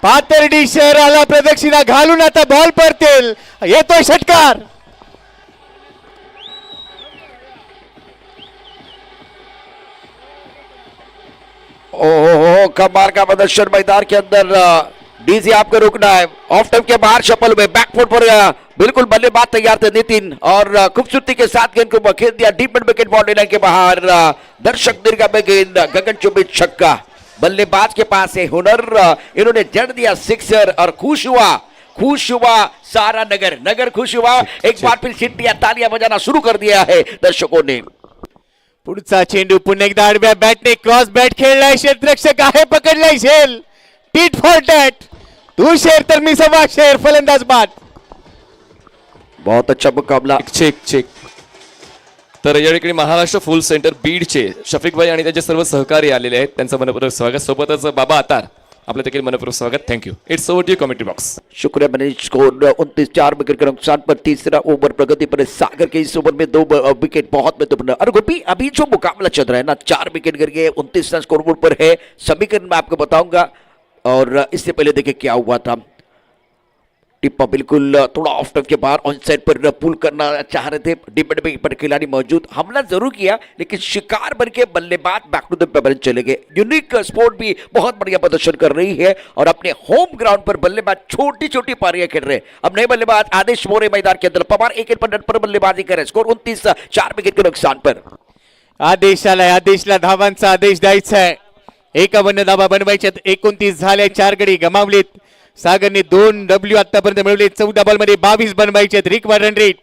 पातर्डी शहराला प्रदक्षिणा घालून आता बॉल परतेल. येतोय षटकार. ओहो कमाल का प्रदर्शन मैदान के अंदर. डीजी आपको रुकना है। ऑफ टाइम के बाहर शफल में बैकफुट पर बिल्कुल बल्लेबाज तैयार थे नितिन और खूबसूरती के साथ गेंद को खेल दिया deep mid wicket boundary line के बाहर। दर्शक दीर्घा में गेंद गगन चुंबी छक्का। बल्लेबाज के पास है हुनर, इन्होंने जड़ दिया सिक्सर और खुश हुआ सारा नगर खुश हुआ। एक बार फिर शिट्टियां तालियां बजाना शुरू कर दिया है दर्शकों ने। पुढचा चेंडू पुन्हा एकदा आडव्या बॅटने क्रॉस बॅट खेळलाय, क्षेत्ररक्षक आहे, पकडलाय झेल, टीट फॉर टॅट, तू शेर तर मी सव्वा शेर, फलंदाज बाद। बहुत अच्छा मुकाबला। चेक तर या ठिकाणी महाराष्ट्र फुल सेंटर बीडचे शफिक भाई आणि त्यांचे सर्व सहकारी आलेले आहेत, त्यांचं मनपूर्वक स्वागत। सोबतच बाबा अतार आपलं देखील मनपूर्वक स्वागत। Thank you. It's over to commentary box. शुक्रिया मनीष। स्कोर 29-4 विकेट के नुकसान पर तीसरा ओवर प्रगति पर सागर के इस ओवर में 2 विकेट बहुत महत्वपूर्ण। और गोपी अभी जो मुकाबला चल रहा है ना, 4 विकेट गिर गए, 29 रन स्कोरबोर्ड पर है। समीकरण मैं आपको बताऊंगा और इससे पहले देखिए क्या हुआ था। टिप्पा बिल्कुल थोड़ा ऑफ टाइम के बाहर ऑन साइड पर पुल करना चाह रहे थे, डिपेंड पर खिलाड़ी मौजूद, हमला जरूर किया लेकिन शिकार बन के बल्लेबाज बैक टू द पेपर चले गए। यूनिक स्पोर्ट भी बहुत बढ़िया प्रदर्शन कर रही है और अपने होम ग्राउंड पर बल्लेबाज छोटी छोटी पारियां खेल रहे हैं। अब नए बल्लेबाज आदेश मोरे मैदान के अंदर, पवार 1 पर बल्लेबाजी करे। स्कोर 29-4 विकेट के नुकसान पर। आदेश आलाय, आदेशला धावांचा आदेश द्यायचा आहे। 51 धावा बनवायच्यात, 29 झाले, 4 गडी गमावलेत। सागरने 2 डब्ल्यू आतापर्यंत मिळवले, 14 बॉलमध्ये 22 बनवायचे आहेत। रिकवर्ड रन रेट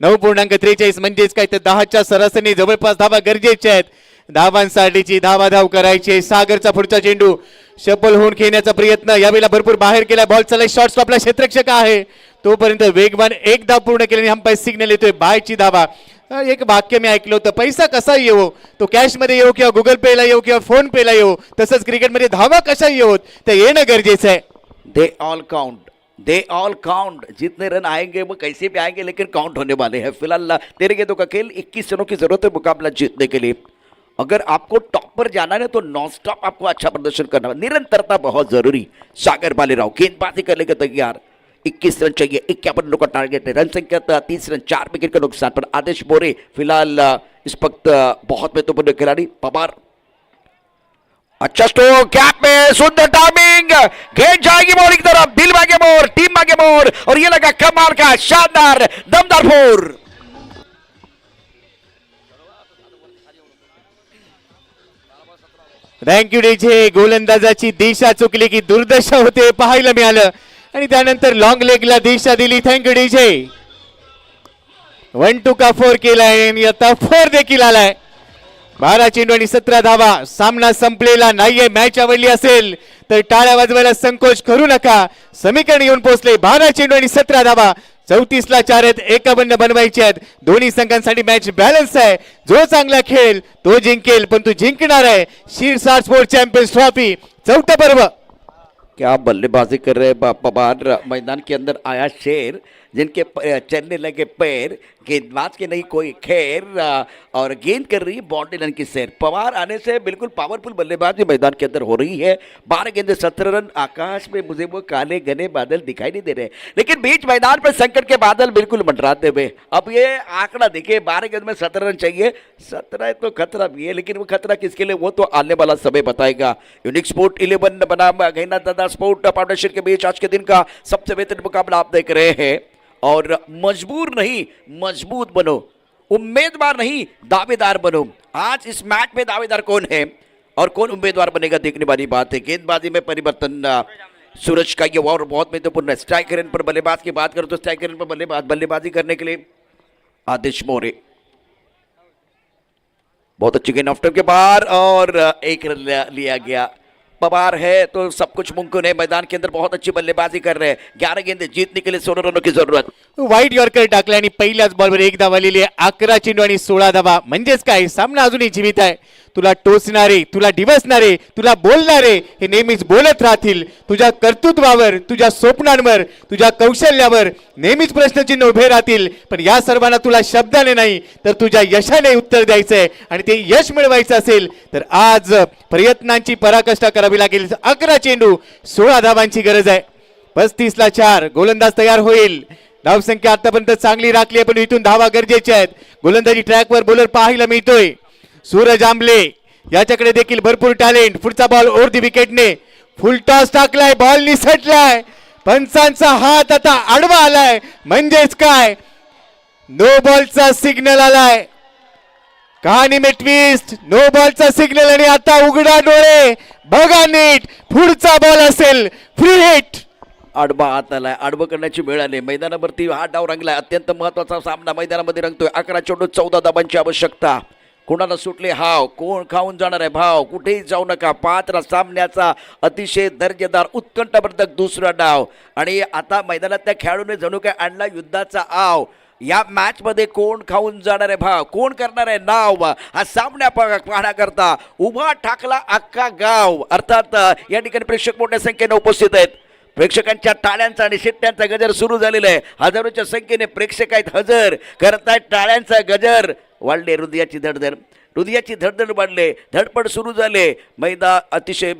9.43 म्हणजेच काय तर 10च्या सरासरी जवळपास धावा गरजेच्या आहेत। धावांसाठीची धावाधाव करायची। सागरचा पुढचा चेंडू शफल होऊन खेळण्याचा प्रयत्न, यावेळेला भरपूर बाहेर केला, बॉल चालला शॉर्ट स्टॉपला, क्षेत्ररक्षक आहे तोपर्यंत वेगवान एक धाव पूर्ण केल्याने अंपायर सिग्नल येतोय बायची धावा। एक वाक्य मी ऐकलं होतं, पैसा कसा येवो, तो कॅश मध्ये येवो किंवा गुगल पे ला येवो किंवा फोन पे ला येवो, तसंच क्रिकेटमध्ये धावा कशा येवोत ते येणं गरजेचं आहे। दे ऑल काउंट, जितने रन आएंगे वो कैसे भी आएंगे लेकिन काउंट होने वाले हैं। फिलहाल 13 गेंदों का खेल, 21 रनों की जरूरत है मुकाबला जीतने के लिए। अगर आपको टॉप पर जाना है तो नॉन स्टॉप आपको अच्छा प्रदर्शन करना है, निरंतरता बहुत जरूरी। सागर बालेराव गेंदबाजी करने के तैयार, 21 रन चाहिए, 51 रनों का टारगेट है। रन संख्या 30 रन, 4 विकेट के नुकसान पर। आदेश मोरे फिलहाल इस वक्त बहुत महत्वपूर्ण खिलाड़ी। पवार अच्छा स्ट्रोक, कैप में सुंदर टाइमिंग, गेंद जाएगी बॉल की तरफ, दिल मांगे मोर, टीम मांगे मोर और ये लगा कमाल का शानदार दमदार फोर। Thank you DJ. गोलंदाजाची दिशा चुकली की दुर्दशा होते पाहायला मिळालं आणि त्यानंतर लॉंग लेगला दिशा दिली। Thank you DJ. 1-2 का 4 केलाय आणि आता 4 देखील आलाय। 12 चेंडू आणि 17 धावा, सामना संपलेला नाहीये। मॅच आवडली असेल तर टाळ्या वाजवायला संकोच करू नका। समीकरण येऊन पोहोचले, 12 चेंडू आणि 17 धावा, 34ला 4 आहेत, 51 बनवायचे आहेत। दोन्ही संघांसाठी मॅच बॅलन्स आहे, जो चांगला खेळेल तो जिंकेल, पण तू जिंकणार आहे शीरसार स्पोर्ट्स चॅम्पियन्स ट्रॉफी 4थं पर्व। क्या बल्लेबाजी कर रहे पवार, मैदान के अंदर आया शेर, जिनके चलने लगे पैर, गेंदबाज के नहीं कोई खैर और गेंद कर रही है बाउंड्री लाइन की सैर। पवार आने से बिल्कुल पावरफुल बल्लेबाजी मैदान के अंदर हो रही है। 12 गेंदे 17 रन। आकाश में मुझे वो काले घने बादल दिखाई नहीं दे रहे, लेकिन बीच मैदान पर संकट के बादल बिल्कुल मंडराते हुए। अब ये आंकड़ा देखिए, 12 गेंद में 17 रन चाहिए, 17 तो खतरा भी है, लेकिन वो खतरा किसके लिए वो तो आने वाला समय बताएगा। यूनिक स्पोर्ट 11 बनाम गैना दादा स्पोर्ट फाउंडेशन के बीच आज के दिन का सबसे बेहतरीन मुकाबला आप देख रहे हैं। और मजबूर नहीं मजबूत बनो, उम्मीदवार नहीं दावेदार बनो। आज इस मैच में दावेदार कौन है और कौन उम्मीदवार बनेगा देखने वाली बात है। गेंदबाजी में परिवर्तन, सूरज का ये और बहुत महत्वपूर्ण है। स्ट्राइक रेट पर बल्लेबाज की बात करो तो स्ट्राइक रेट पर बल्लेबाजी करने के लिए आदेश मोरे, बहुत अच्छी गेंद ऑफ टाइम के बाहर और 1 रन लिया गया। पवार है तो सब कुछ मुमकिन है, मैदान के अंदर बहुत अच्छी बल्लेबाजी कर रहे हैं। 11 गेंदे जीतने के लिए 16 रनों की जरूरत। वाईट यॉर्कर टाकला आणि पहिल्याच बॉलवर 1 धाव आलेली आहे। 11 चेंडू आणि 16 धावा, म्हणजेच काय सामना अजूनही जीवित आहे। तुला टोचणारे, तुला डिवसणारे, तुला बोलणारे हे नेहमीच बोलत राहतील। तुझ्या कर्तृत्वावर, तुझ्या स्वप्नांवर, तुझ्या कौशल्यावर नेहमीच प्रश्नचिन्ह उभे राहतील, पण या सर्वांना तुला शब्दाने नाही तर तुझ्या यशाने उत्तर द्यायचंय आणि ते यश मिळवायचं असेल तर आज प्रयत्नांची पराकाष्ठा करावी लागेल। 11 चेंडू 16 धावांची गरज आहे। 35ला 4 गोलंदाज तयार होईल। धावसंख्या आतापर्यंत चांगली राखली आहे, पण इथून धावा गरजेच्या आहेत। गोलंदाजी ट्रॅकवर बॉलर पाहायला मिळतोय सूरज आंबले, याच्याकडे देखील भरपूर टॅलेंट। पुढचा बॉल ओव्हर दी विकेटने फुलटॉस टाकलाय, बॉल निसटलाय, पंचांचा हात आता आडवा आलाय, म्हणजेच काय नो बॉलचा सिग्नल आलाय. कहाणी में ट्विस्ट, नो बॉलचा सिग्नल आणि आता उघडा डोळे बघा नीट, पुढचा बॉल असेल फ्री हिट. आडवा हात आलाय, आडवं करण्याची वेळ आली. मैदानावरती हा डाव रंगलाय. अत्यंत महत्वाचा सामना मैदानामध्ये रंगतोय. 11 चेंडू 14 धाबांची आवश्यकता. कोणाला सुटले हाव, कोण खाऊन जाणार आहे भाव, कुठेही जाऊ नका. 5 सामन्याचा अतिशय दर्जेदार उत्कंठावर्धक दुसरा डाव आणि आता मैदानातल्या खेळाडूने जणू काय आणला युद्धाचा आव. या मॅच मध्ये कोण खाऊन जाणार आहे भाव, कोण करणार आहे नाव, हा सामना पाहण्याकरता उभा ठाकला अख्खा गाव. अर्थात या ठिकाणी प्रेक्षक मोठ्या संख्येने उपस्थित आहेत. प्रेक्षकांच्या टाळ्यांचा आणि शिट्ट्यांचा गजर सुरू झालेला आहे. हजारोच्या संख्येने प्रेक्षक आहेत हजर करतायत टाळ्यांचा गजर. वाढले हृदयाची धडधड वाढले, धडपड सुरू झाले. अतिशय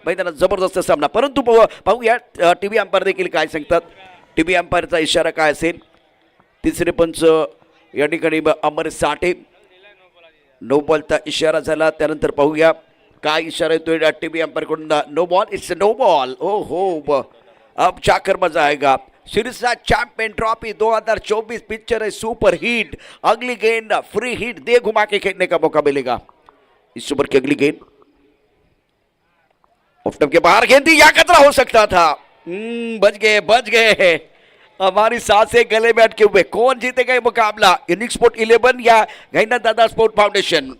मैदानात जबरदस्त सामना. परंतु पाहूया टीव्ही अंपायर देखील काय सांगतात. टीव्ही अंपायरचा इशारा काय असेल. तिसरे पंच या ठिकाणी अमर साठे. नो बॉलचा इशारा झाला. त्यानंतर पाहूया काय इशारा येतोय टीव्ही अंपायरकडून. No ball, it's no ball. ओ हो, अब जाकर मजा आएगा. सिरसा चैंपियन ट्रॉफी 2024 पिक्चर है सुपर हिट. अगली गेंद फ्री हिट दे घुमा के खेलने का मौका मिलेगा. इस ओवर की अगली गेंद ऑफ स्टंप के बाहर गेंद थी, या खतरा हो सकता था. बच गए. हमारी सांसें गले में अटके हुए. कौन जीतेगा ये मुकाबला, यूनिक स्पोर्ट 11 या गहिना दादा स्पोर्ट फाउंडेशन.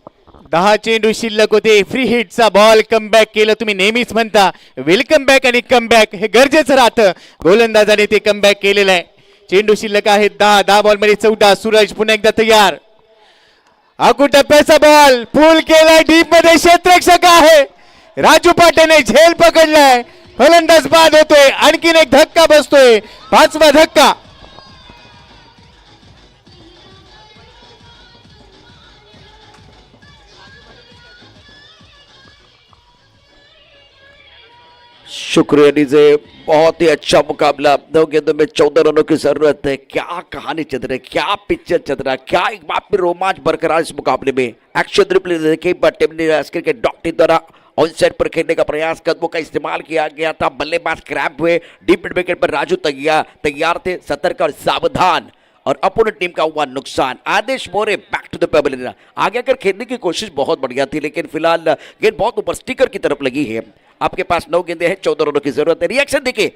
10 चेंडू शिल्लक होते. फ्री हिटचा बॉल कमबॅक केलं. तुम्ही नेहमीच म्हणता वेलकम बॅक आणि कमबॅक हे गरजेचं राहतं. गोलंदाजाने ते कमबॅक केलेलं आहे. चेंडू शिल्लक आहेत 10 बॉलमध्ये 14. सूरज पुन्हा एकदा तयार. आकू टप्प्याचा बॉल पूल केलाय. डीप मध्ये क्षेत्ररक्षक आहे. राजू पाटेने झेल पकडलाय. फलंदाज बाद होतोय. आणखीन एक धक्का बसतोय. 5वा धक्का. शुक्रिया डीजे. बहुत ही अच्छा मुकाबला. 2 गेंदों में 14 रनों की जरूरत है. क्या कहानी चल रही है, क्या पिक्चर चल रहा है, क्या एक बात में रोमांच बरकरार इस मुकाबले में. एक्शन रिप्ले देखिए टीम ने के डॉक्टर द्वारा ऑन साइड पर खेलने का प्रयास, कदमों का इस्तेमाल किया गया था. बल्लेबाज क्रैप हुए. डीप मिड विकेट पर राजू तैयार थे, सतर्क और सावधान. और अपोनेंट टीम का हुआ नुकसान. Aadesh More back to the pavilion. आगे आकर खेलने की कोशिश बहुत बढ़िया थी, लेकिन फिलहाल गेंद बहुत ऊपर स्टिकर की तरफ लगी है. आपके पास 9 गेंदे हैं, 14 रनों की जरूरत है. रिएक्शन देखिए.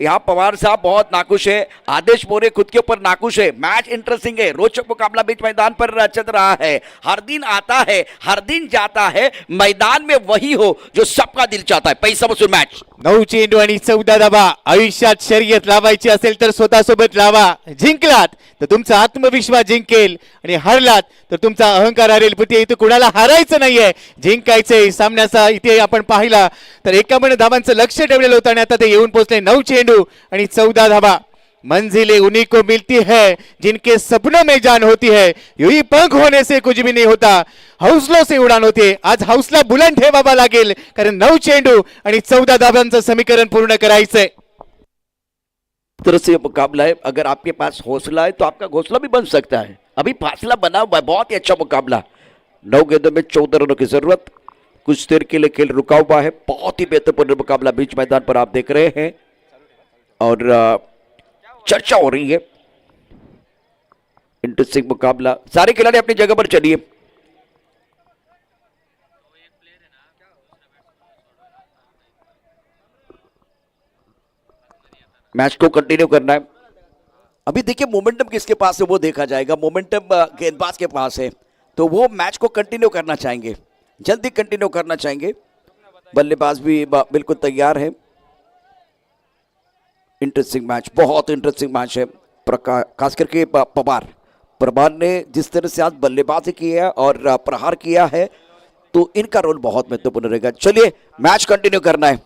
यहाँ पवार साहब बहुत नाखुश है. आदेश मोरे खुद के ऊपर नाखुश है. मैच इंटरेस्टिंग है. रोचक मुकाबला बीच मैदान पर चल रहा है. हर दिन आता है, हर दिन जाता है. मैदान में वही हो जो सबका दिल चाहता है. पैसा वसूल मैच. 9 चेंडू आणि 14 धाबा. आयुष्यात शर्यत लावायची असेल तर स्वतःसोबत लावा. जिंकलात तर तुमचा आत्मविश्वास जिंकेल आणि हरलात तर तुमचा अहंकार हरेल. पण इथे कुणाला हारायचं नाहीये, जिंकायचंय. सामन्याचा इथे आपण पाहिला तर 51 धाबांचं लक्ष ठेवलेलं होतं आणि आता ते येऊन पोहोचले. 9 चेंडू आणि 14 धाबा. मंजिलें उन्हीं को मिलती है जिनके सपनों में जान होती है. यूं पंख होने से कुछ भी नहीं होता, हौसलों से उडान होते. आज हौसला बुलंद ठेवावा लागेल, कारण 9 चेंडू आणि 14 धाब्यांचं समीकरण पूर्ण करायचंय. तरह से मुकाबला है. अगर आपके पास हौसला है तो आपका घोंसला भी बन सकता है. अभी फासला बना हुआ है. बहुत ही अच्छा मुकाबला. 9 गेंदों में 14 रनों की जरूरत. कुछ देर के लिए खेल रुका हुआ है. बहुत ही बेहतरपूर्ण मुकाबला बीच मैदान पर आप देख रहे हैं और चर्चा हो रही है. इंटरेस्टिंग मुकाबला. सारे खिलाड़ी अपनी जगह पर चलिए. मैच को कंटिन्यू करना है. अभी देखिए मोमेंटम किसके पास है वो देखा जाएगा. मोमेंटम गेंदबाज के पास है तो वो मैच को कंटिन्यू करना चाहेंगे, जल्दी कंटिन्यू करना चाहेंगे. बल्लेबाज भी बिल्कुल तैयार है. इंटरेस्टिंग मैच, बहुत इंटरेस्टिंग मैच है. खास करके पवार ने जिस तरह से आज बल्लेबाजी की है और प्रहार किया है तो इनका रोल बहुत महत्वपूर्ण रहेगा. चलिए मैच कंटिन्यू करना है.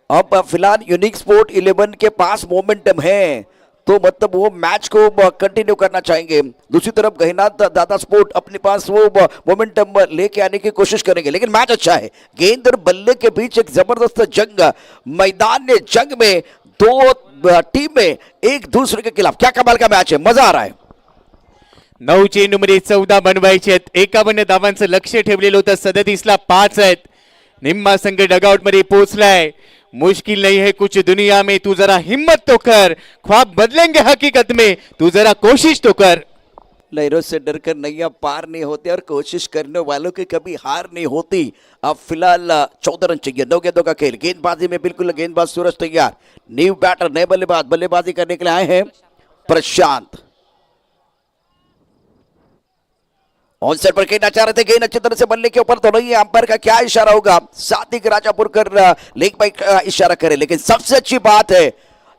अब फिलहाल यूनिक स्पोर्ट 11 के पास मोमेंटम है तो मतलब वो मैच को कंटिन्यू करना चाहेंगे. दूसरी तरफ गहनात दादा स्पोर्ट अपने पास वो मोमेंटम लेके आने की कोशिश करेंगे. लेकिन मैच अच्छा है. गेंद और बल्ले के बीच एक जबरदस्त जंग. मैदान ने जंग में 2 टीमें एक दूसरे के खिलाफ. क्या कमाल का मैच है, मजा आ रहा है. 9 चेंडू मध्ये 14 बनवायचे आहेत. 51 धावांचं लक्ष ठेवलेलं होतं. 37ला 5 आहेत. निम्मा संघ डगआउट मध्ये पोहोचलाय. मुश्किल नहीं है कुछ दुनिया में, तू जरा हिम्मत तो कर, ख्वाब बदलेंगे हकीकत में, तू जरा कोशिश तो कर। लहरों से डरकर नैया पार नहीं होते और कोशिश करने वालों की कभी हार नहीं होती। अब फिलहाल 14 रन चाहिए, 9 गेंदों का खेल। गेंदबाजी में बिल्कुल गेंदबाज सूरज तैयार, न्यू बैटर नए बल्लेबाज बल्लेबाजी करने के लिए आए हैं प्रशांत। ऑनसेट पर खेलना चाह रहे थे, गेंद अच्छी तरह से बल्ले के ऊपर तो नहीं है। अंपायर का क्या इशारा होगा? सात्विक राजापुरकर लेग बाई का इशारा करे, लेकिन सबसे अच्छी बात है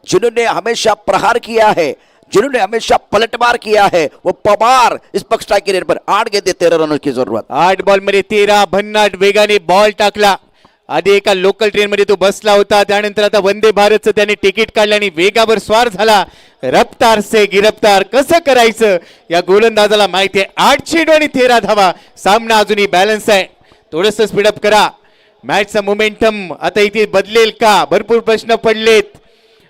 जिन्होंने हमेशा प्रहार किया है, जिन्होंने हमेशा पलटवार किया है, वो पवार इस पक्ष स्ट्राइक रेट पर 8 गेंदे 13 रनों की जरूरत। 8 बॉलमध्ये 13 भन्नाट वेगाने बॉल टाकला। आधी एका लोकल ट्रेनमध्ये तो बसला होता, त्यानंतर आता वंदे भारतचं त्याने तिकीट काढलं आणि वेगावर स्वार झाला। रफ्तार से गिरफ्तार कसं करायचं या गोलंदाजाला माहिती आहे। 8 चेंडू आणि 13 धावा, सामना अजूनही बॅलन्स आहे। थोडंसं स्पीडअप करा, मॅचचा मोमेंटम आता इथे बदलेल का? भरपूर प्रश्न पडलेत।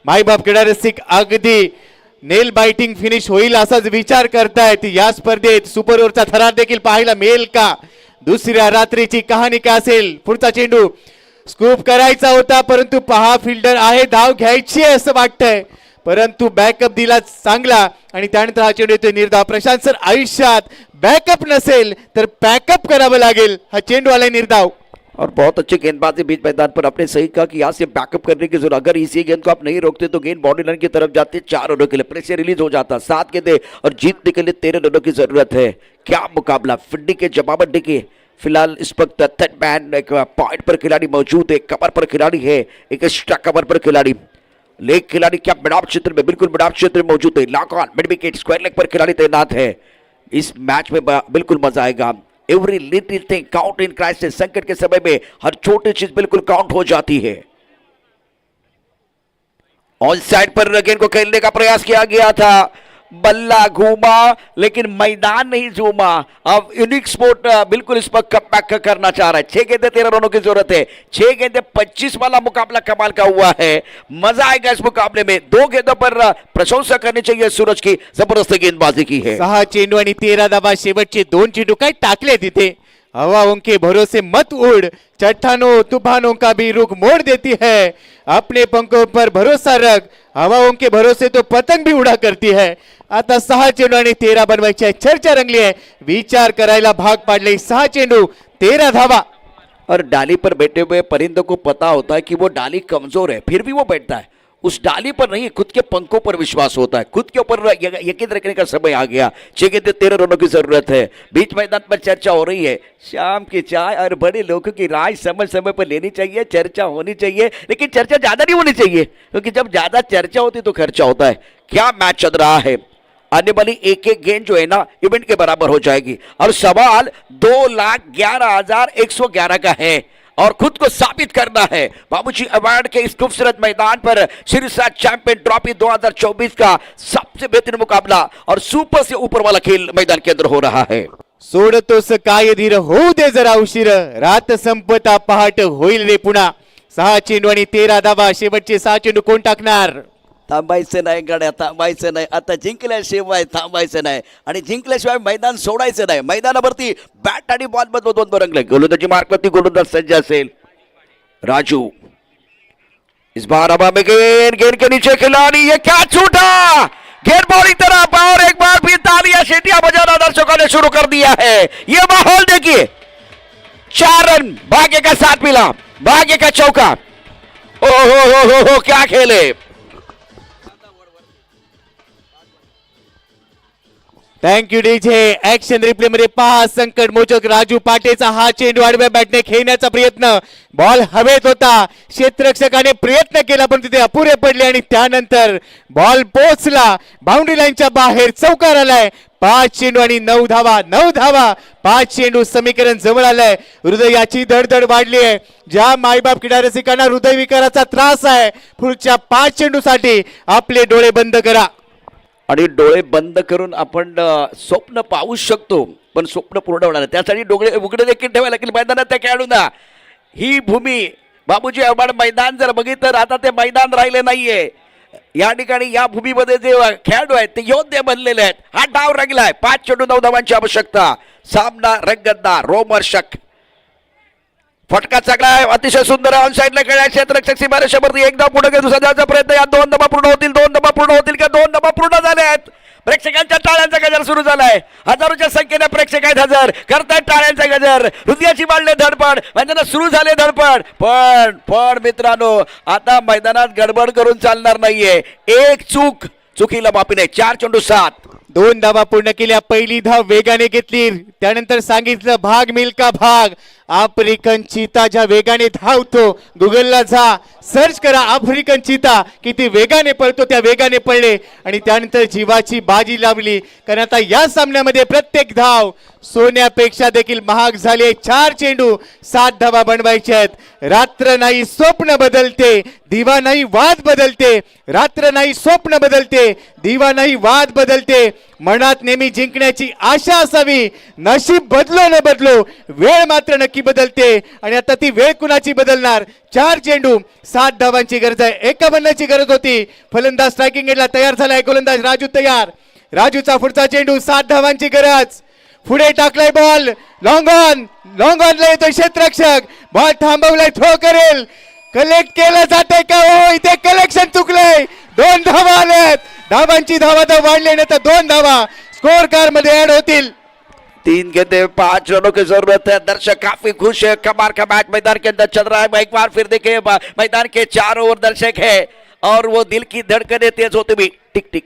मायबाप क्रीडा रसिक अगदी नेल बाइटिंग फिनिश होईल असाच विचार करतायत। या स्पर्धेत सुपर ओव्हरचा थरार देखील पाहायला मिळेल का? दुसऱ्या रात्रीची कहाणी काय असेल? पुढचा चेंडू स्कूप करायचा होता, परंतु पहा फिल्डर आहे, धाव घ्यायची आहे असं वाटतंय, परंतु बॅकअप दिला चांगला आणि त्यानंतर हा चेंडू येतोय निर्धाव। प्रशांत सर, आयुष्यात बॅकअप नसेल तर पॅकअप करावं लागेल। हा चेंडू आलाय निर्धाव और बहुत अच्छे गेंदबाजी बीच मैदान पर। आपने सही कहा कि यहाँ से बैकअप करने की जरूरत, अगर इसी गेंद को आप नहीं रोकते तो गेंद बाउंड्री लाइन की तरफ जाती है। 4 रनों के लिए प्रेशर रिलीज हो जाता, 7 गेंदे और जीतने के लिए 13 रनों की जरूरत है। क्या मुकाबला, फिड्डी के जमावट के फिलहाल इस वक्त थर्ड मैन एक पॉइंट पर खिलाड़ी मौजूद है, कवर पर खिलाड़ी है, एक एक्स्ट्रा कवर पर खिलाड़ी, लेग खिलाड़ी क्या मिडाप क्षेत्र में, बिल्कुल मिडाप क्षेत्र में मौजूद है। Long on mid wicket square leg पर खिलाड़ी तैनात है। इस मैच में बिल्कुल मजा आएगा। Every little thing count in crisis, संकट के समय में हर छोटी चीज बिल्कुल काउंट हो जाती है। ऑन साइड पर गेंद को खेलने का प्रयास किया गया था, बल्ला घूमा लेकिन मैदान नहीं झूमा। अब यूनिक स्पोर्ट बिल्कुल इस पर कमबैक करना चाह रहा है। 6 गेंदे 13 रनों की जरूरत है। 6 गेंदे 25 वाला मुकाबला कमाल का हुआ है, मजा आएगा इस मुकाबले में। 2 गेंदों पर प्रशंसा करनी चाहिए सूरज की, जबरदस्त गेंदबाजी की है। 6 चेंडू आणि 13 धावा, शेवटचे 2 चेंडू काय टाकले तिथे। हवाओं के भरोसे मत उड़, चट्टानों तूफानों का भी रुख मोड़ देती है। अपने पंखों पर भरोसा रख, हवाओं के भरोसे तो पतंग भी उड़ा करती है। आता 6 चेंडू आणि 13 बनवायची आहे, चर्चा रंगली आहे, विचार करायला भाग पाडले। 6 चेंडू 13 धावा। और डाली पर बैठे हुए परिंदों को पता होता है कि वो डाली कमजोर है, फिर भी वो बैठता है। उस डाली पर नहीं, खुद के पंखों पर विश्वास होता है, खुद के ऊपर यकीन रखने का समय आ गया। 6 गेंदे 13 रनों की जरूरत है। बीच मैदान पर चर्चा हो रही है, शाम की चाय और बड़े लोगों की राय समय समय पर लेनी चाहिए, चर्चा होनी चाहिए, लेकिन चर्चा ज्यादा नहीं होनी चाहिए, क्योंकि जब ज्यादा चर्चा होती तो खर्चा होता है। क्या मैच चल रहा है, आने वाली एक गेंद जो है ना इवेंट के बराबर हो जाएगी। और सवाल 2,11,111 का है और खुद को साबित करना है। बाबूजी अवार्ड के इस खूबसूरत मैदान पर शीर्षा चैंपियन ट्रॉफी 2024 का सबसे बेहतरीन मुकाबला और सुपर से ऊपर वाला खेल मैदान के अंदर हो रहा है। सोडतोस काय धीर, होऊ दे जरा उशीर, रात संपता पहाट होईल रे पुन्हा। 6 चेंडू आणि 13 धावा, शेवटचे 6 चेंडू कोण टाकणार? थांबायचं नाही गड्या, थांबायचं नाही, आता जिंकल्याशिवाय थांबायचं नाही आणि जिंकल्याशिवाय मैदान सोडायचं नाही। मैदानावरती बॅट आणि बॉल मध्ये 2 रंगले। गोलंदाजी मार्कवरती गोलंदाज सज्ज असेल राजू। इस बार हवा में गेंद, गेंद के नीचे खिलाड़ी, ये क्या छूटा, गेंद बॉलिंग तरफ और एक बार फिर तालियां सीटियां बजाना दर्शकों ने शुरू कर दिया है। ये माहौल देखिए, 4 रन भाग्य का साथ मिला, भाग्य का चौका। ओ हो क्या खेले। Thank you DJ. ऍक्शन रिप्ले मध्ये पहा, संकट मोचक राजू पाटेचा हा चेंडू आडव्या बॅटने खेळण्याचा प्रयत्न, बॉल हवेत होता, क्षेत्ररक्षकाने प्रयत्न केला पण तिथे अपुरे पडले आणि त्यानंतर बॉल पोहोचला बाउंड्री लाईनच्या बाहेर, चौकार आलाय। 5 चेंडू आणि 9 धावा, 9 धावा, 5 चेंडू, समीकरण जवळ आलंय। हृदयाची धडधड वाढली आहे। ज्या मायबाप क्रीडा रसिकांना हृदयविकाराचा त्रास आहे, पुढच्या 5 चेंडूसाठी आपले डोळे बंद करा। आणि डोळे बंद करून आपण स्वप्न पाहू शकतो, पण स्वप्न पूर्ण होणार, त्यासाठी डोळे उघडे देखील ठेवायला लागेल मैदानात त्या खेळाडूंना। ही भूमी बाबूजी अवार्ड मैदान जर बघितलं तर आता ते मैदान राहिले नाहीये। या ठिकाणी या भूमीमध्ये जे खेळाडू आहेत ते योद्धे बनलेले आहेत। हा डाव रंगलाय, 5 चेंडू 9 धावांची आवश्यकता, सामना रंगतदार रोमहर्षक। फटका चांगला आहे, अतिशय सुंदर ऑन साईडला खेळायचे क्षेत्ररक्षक सीमारेषेवरती एक धाव पुढे घेऊन दुसरा धावाचा प्रयत्न. या 2 धावा पूर्ण होतील, 2 धावा पूर्ण होतील का? 2 धावा पूर्ण झाल्या आहेत. प्रेक्षकांच्या टाळ्यांचा गजर सुरू झालाय. हजारोच्या संख्येने प्रेक्षक आहेत हजर करतायत टाळ्यांचा गजर. हृदयाची मांडले धडपड मैदानात सुरू झाले धडपड. पण मित्रांनो आता मैदानात गडबड करून चालणार नाहीये. एक चुकीला माफी नाही. 4 चेंडू 7. 2 धावा पूर्ण केल्या. पहिली धाव वेगाने घेतली, त्यानंतर सांगितलं भाग मिल्का भाग. आफ्रिकन चीता ज्या वेगाने धावतो, गुगलला जा, सर्च करा आफ्रिकन चीता, किती वेगाने पळतो, त्या वेगाने पळले आणि त्यानंतर जीवाची बाजी लावली. कारण आता या सामन्यामध्ये प्रत्येक धाव सोन्यापेक्षा देखील महाग झाले. 4 चेंडू 7 धावा बनवायचे आहेत. रात्र नाही स्वप्न बदलते, दिवा नाही वाद बदलते. रात्र नाही स्वप्न बदलते, दिवा नाही वाद बदलते. मनात नेहमी जिंकण्याची आशा असावी. नशीब बदलो न बदलो, वेळ मात्र नक्की बदलते. आणि आता ती वेळ कुणाची बदलणार? 4 चेंडू 7 धावांची गरज आहे. 51ची गरज होती. फलंदाज स्ट्रायकिंग एंडला तयार झालाय. गोलंदाज राजू तयार. राजूचा पुढचा चेंडू 7 धावांची गरज. पुढे टाकलाय बॉल, लॉंग ऑनला येतोय क्षेत्ररक्षक. बॉल थांबवलाय, थ्रो करेल. कलेक्ट केलं जाते का? हो, इथे कलेक्शन चुकलंय. 2 धावा आल्यात. धावांची धावा तर वाढली नाही तर 2 धावा स्कोर कार मध्ये ऍड होतील. 3 गेंदे 5 रनों की जरूरत है. दर्शक काफी खुश है. कमाल का मैच मैदान के अंदर चल रहा है. एक बार फिर देखिए मैदान के चारों ओर दर्शक है और वो दिल की धड़कनें तेज होती हुई tick tick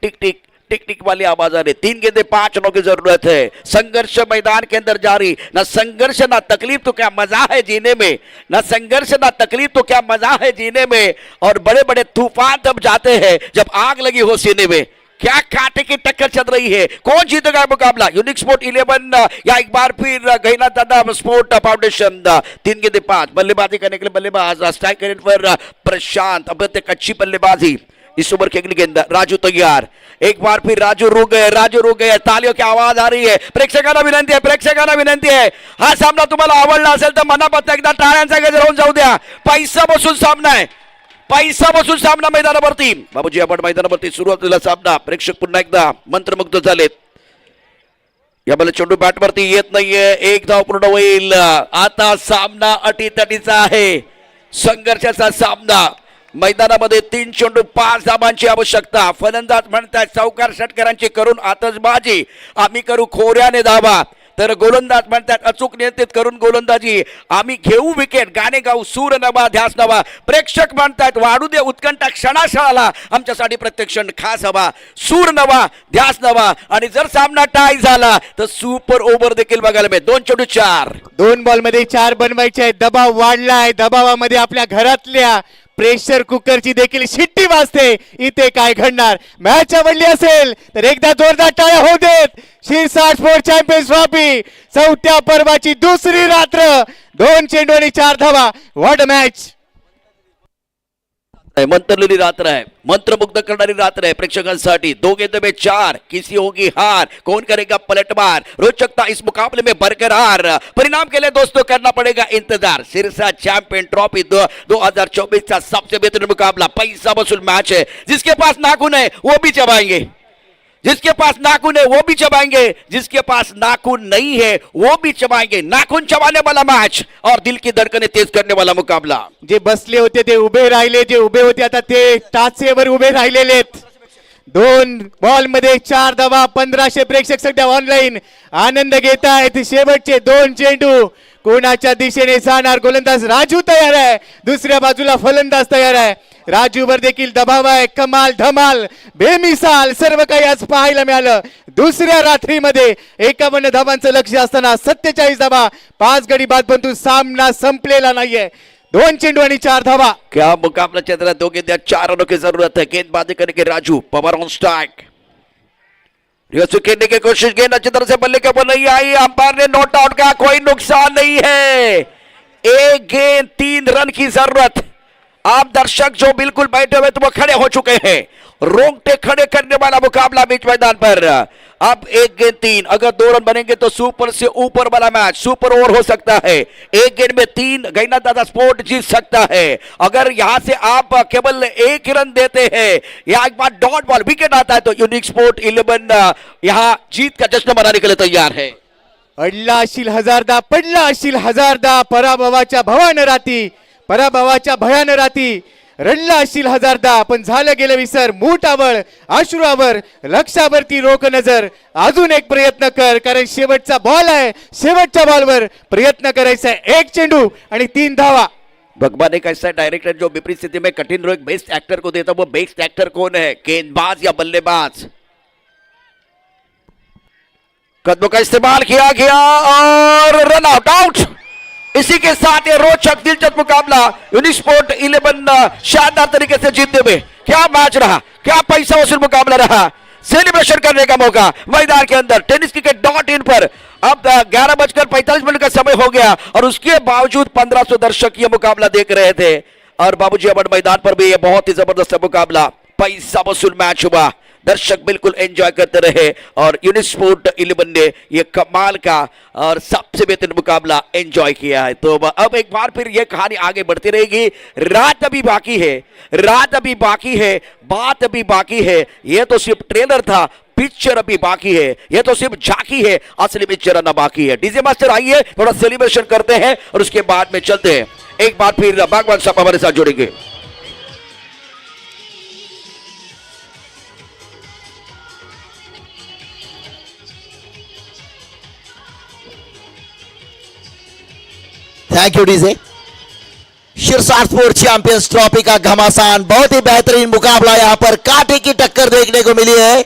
tick tick tick tick वाली आवाज आ रही. 3 गेंदे 5 रनों की जरूरत है. संघर्ष मैदान के अंदर जारी. ना संघर्ष ना तकलीफ तो क्या मजा है जीने में. ना संघर्ष ना तकलीफ तो क्या मजा है जीने में. और बड़े बड़े तूफान तब जाते हैं जब आग लगी हो सीने में. क्या कांटे की टक्कर चल रही है. कौन जीतेगा मुकाबला? यूनिक स्पोर्ट 11 या एक बार फिर गैना दादा स्पोर्ट फाउंडेशन. 3 गेंदे 5. बल्लेबाजी करने के लिए बल्लेबाज स्ट्राइक रेट पर प्रशांत. अब तक अच्छी बल्लेबाजी इस ओवर की अगली गेंद. राजू तैयार. एक बार फिर राजू रुक गए. तालियों की आवाज आ रही है. प्रेक्षकांना विनंती आहे. हा सामना तुम्हाला आवडला असेल तर मनापासून एकदा टाळ्यांचा गजर होऊन जाऊ द्या. पैसा बसून सामना मैदानावरती. बाबूजी आपण मैदानावरती सुरुवातीला सामना. प्रेक्षक पुन्हा एकदा मंत्रमुग्ध झालेत. या बल चेंडू बॅटवरती येत नाहीये. 1 धाव पूर्ण होईल. आता सामना अटीतटीचा आहे. संघर्षाचा सामना. मैदानामध्ये 3 चेंडू 5 धावांची आवश्यकता. फलंदाज म्हणतात सावकार षटकरांची करून आतषबाजी, आम्ही करू खोऱ्याने धावा. तर गोलंदाज म्हणतात अचूक नियंत्रित करून गोलंदाजी, आम्ही घेऊ विकेट. गाणे गाऊ सूर नवा ध्यास नवा. प्रेक्षक म्हणतात वाढू दे उत्कंठा क्षणाक्षणाला, आमच्यासाठी प्रत्येक क्षण खास हवा. सूर नवा ध्यास नवा. आणि जर सामना टाय झाला तर सुपर ओव्हर देखील बघायला मिळेल. 2 चेंडू 4. 2 बॉल मध्ये 4 बनवायचे आहेत. दबाव वाढलाय. दबावामध्ये आपल्या घरातल्या प्रेशर कुकरची देखील शिट्टी वाजते. इथे काय घडणार? मॅच आवडली असेल तर एकदा जोरदार टाळ्या होऊ देत. शिरसाट स्पोर्ट चॅम्पियन्स ट्रॉफी 4थ्या पर्वाची दुसरी रात्र. 2 चेंडू आणि 4 धावा. What a match. मंत्रलेली रात्र आहे. मंत्रमुग्ध करणारी रात्र आहे प्रेक्षकांसाठी. 2 गेंदों में 4. किसी होगी हार, कौन करेगा पलटवार. रोचकता इस मुकाबले में बरकरार. परिणाम के लिए दोस्तों करना पड़ेगा इंतजार. सिरसा चैंपियन ट्रॉफी 2024 का सबसे बेहतरीन मुकाबला. पैसा वसूल मैच है. जिसके पास नाखून है वो भी चबाएंगे. जिसके पास नाखून है वो भी चबाएंगे. जिसके पास नाखून नहीं है वो भी चबाएंगे. नाखून चबाने वाला मैच और दिल की धड़कनें तेज करने वाला मुकाबला. जे बसले होते ते उभे राहिले. जे उभे होते आता ते टाचेवर उभे राहिलेले आहेत. 2 बॉल मध्ये 4 धावा. 1500 प्रेक्षक सध्या ऑनलाईन आनंद घेत आहेत. शेवटचे 2 चेंडू कोणाच्या दिशेने जाणार? गोलंदाज राजू तयार आहे. दुसऱ्या बाजूला फलंदाज तयार आहे. राजूवर देखील दबाव आहे. कमाल धमाल बेमिसाल सर्व काही आज पाहायला मिळालं. दुसऱ्या रात्रीमध्ये 51 धावांचं लक्ष असताना 47 धावा 5 गडी बाद, परंतु सामना संपलेला नाहीये. 2 चेंडू आणि 4 धावा. क्या मुकाबला चल रहा है. 2 गेंद 4 रनों की जरूरत है. गेंदबाजी करने के राजू. Pawar on strike. खेलने की कोशिश. गेंद अच्छी तरह से बल्ले के ऊपर नहीं आई. अंपायर ने नोट आउट का. कोई नुकसान नहीं है. 1 गेंद 3 रन की जरूरत. आप दर्शक जो बिल्कुल बैठे हुए तो वो खड़े हो चुके हैं. रोंगटे खड़े करने वाला मुकाबला बीच मैदान पर. अब 1 गेंद 3. अगर 2 रन बनेंगे तो सुपर से ऊपर वाला मैच सुपर ओवर हो सकता है. 1 गेंद में 3 गैना दादा स्पोर्ट जीत सकता है. अगर यहां से आप केवल 1 रन देते हैं या एक बार डॉट बॉल विकेट आता है तो यूनिक स्पोर्ट 11 यहां जीत का जश्न मनाने के लिए तैयार है. अडला असशील हजारदा, पडला असशील हजारदा, पराभवाच्या भवान राती, पराभवाच्या भयान राती, रडला असशील हजारदा, पण झालं गेलं विसर. मूठावर अश्रूवर लक्षावरती रोख नजर. अजून एक प्रयत्न कर, कारण शेवटचा बॉल आहे. शेवटच्या बॉलवर प्रयत्न करायचा आहे. 1 चेंडू आणि 3 धावा. भगवान ने कैसा डायरेक्टर जो विपरीत स्थिति में कठिन रोग बेस्ट एक्टर को देता, वो बेस्ट एक्टर कौन है? गेंदबाज या बल्लेबाज? कदमों का इस्तेमाल किया गया और रन आउट आउट। इसी के साथ ये रोचक दिलचस्प मुकाबला यूनिस्पोर्ट 11 शानदार तरीके से जीतने में। क्या मैच रहा, क्या पैसा वसूल मुकाबला रहा। सेलिब्रेशन करने का मौका मैदान के अंदर टेनिस क्रिकेट .in पर। अब 11:45 का समय हो गया और उसके बावजूद 1500 दर्शक ये मुकाबला देख रहे थे। और बाबूजी अमन मैदान पर भी ये बहुत ही जबरदस्त मुकाबला, पैसा वसूल मैच हुआ। दर्शक बिल्कुल एंजॉय करते रहे और यूनिस्पोर्ट 11 ने ये कमाल का और सबसे बेहतरीन मुकाबला एंजॉय किया है। तो अब एक बार फिर ये कहानी आगे बढ़ती रहेगी। रात अभी बाकी है, रात अभी बाकी है, बात अभी बाकी है। ये तो सिर्फ ट्रेलर था, पिक्चर अभी बाकी है। ये तो सिर्फ झांकी है, असली पिक्चर आना बाकी है। डीजे मास्टर आइए, थोड़ा सेलिब्रेशन करते हैं और उसके बाद में चलते हैं। एक बार फिर बागवान साहब हमारे साथ जुड़ेंगे। Thank you DJ. Shirsat sports champions trophy का घमासान, बहुत ही बेहतरीन मुकाबला यहाँ पर कांटे की टक्कर देखने को मिली है।